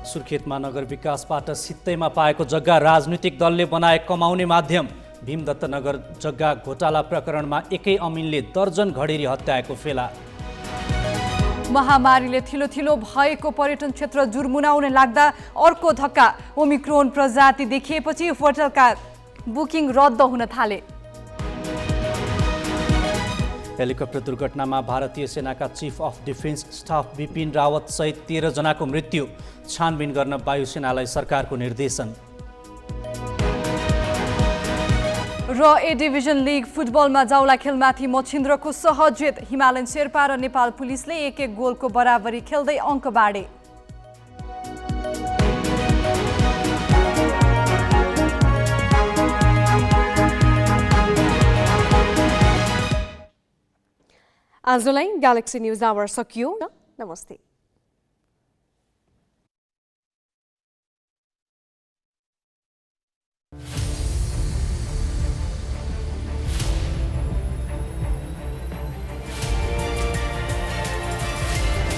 S14: सुर्खेतमा नगर विकासबाट सित्तैमा पाएको जग्गा राजनीतिक दलले बनाए कमाउने माध्यम। भीमदत्त नगर जग्गा घोटाला प्रकरणमा एकै अमिनले दर्जन घडेरी हत्याएको फेला।
S5: महामारीले थिलो भएको पर्यटन क्षेत्र जुर्मुनाउने लाग्दा अर्को धक्का। ओमिक्रोन प्रजाति देखिएपछि होटलका बुकिङ रद्द हुन थाले।
S14: हेलिकप्टर दुर्घटनामा भारतीय सेनाका chief of defence staff Bipin Rawat सहित 13 जनाको मृत्यु। छानबिन गर्न वायुसेनालाई सरकारको निर्देशन।
S5: र ए डिभिजन लिग फुटबलमा जाउला खेलमाथि मछिन्द्रको सहज जित। हिमालयन शेर्पा र नेपाल पुलिसले 1-1 गोलको बराबरी खेल्दै अङ्क बाँडे।
S2: आजलाई ग्यालेक्सी न्युज आवर सकियो। नमस्ते।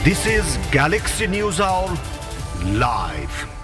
S8: This is Galaxy News Hour Live.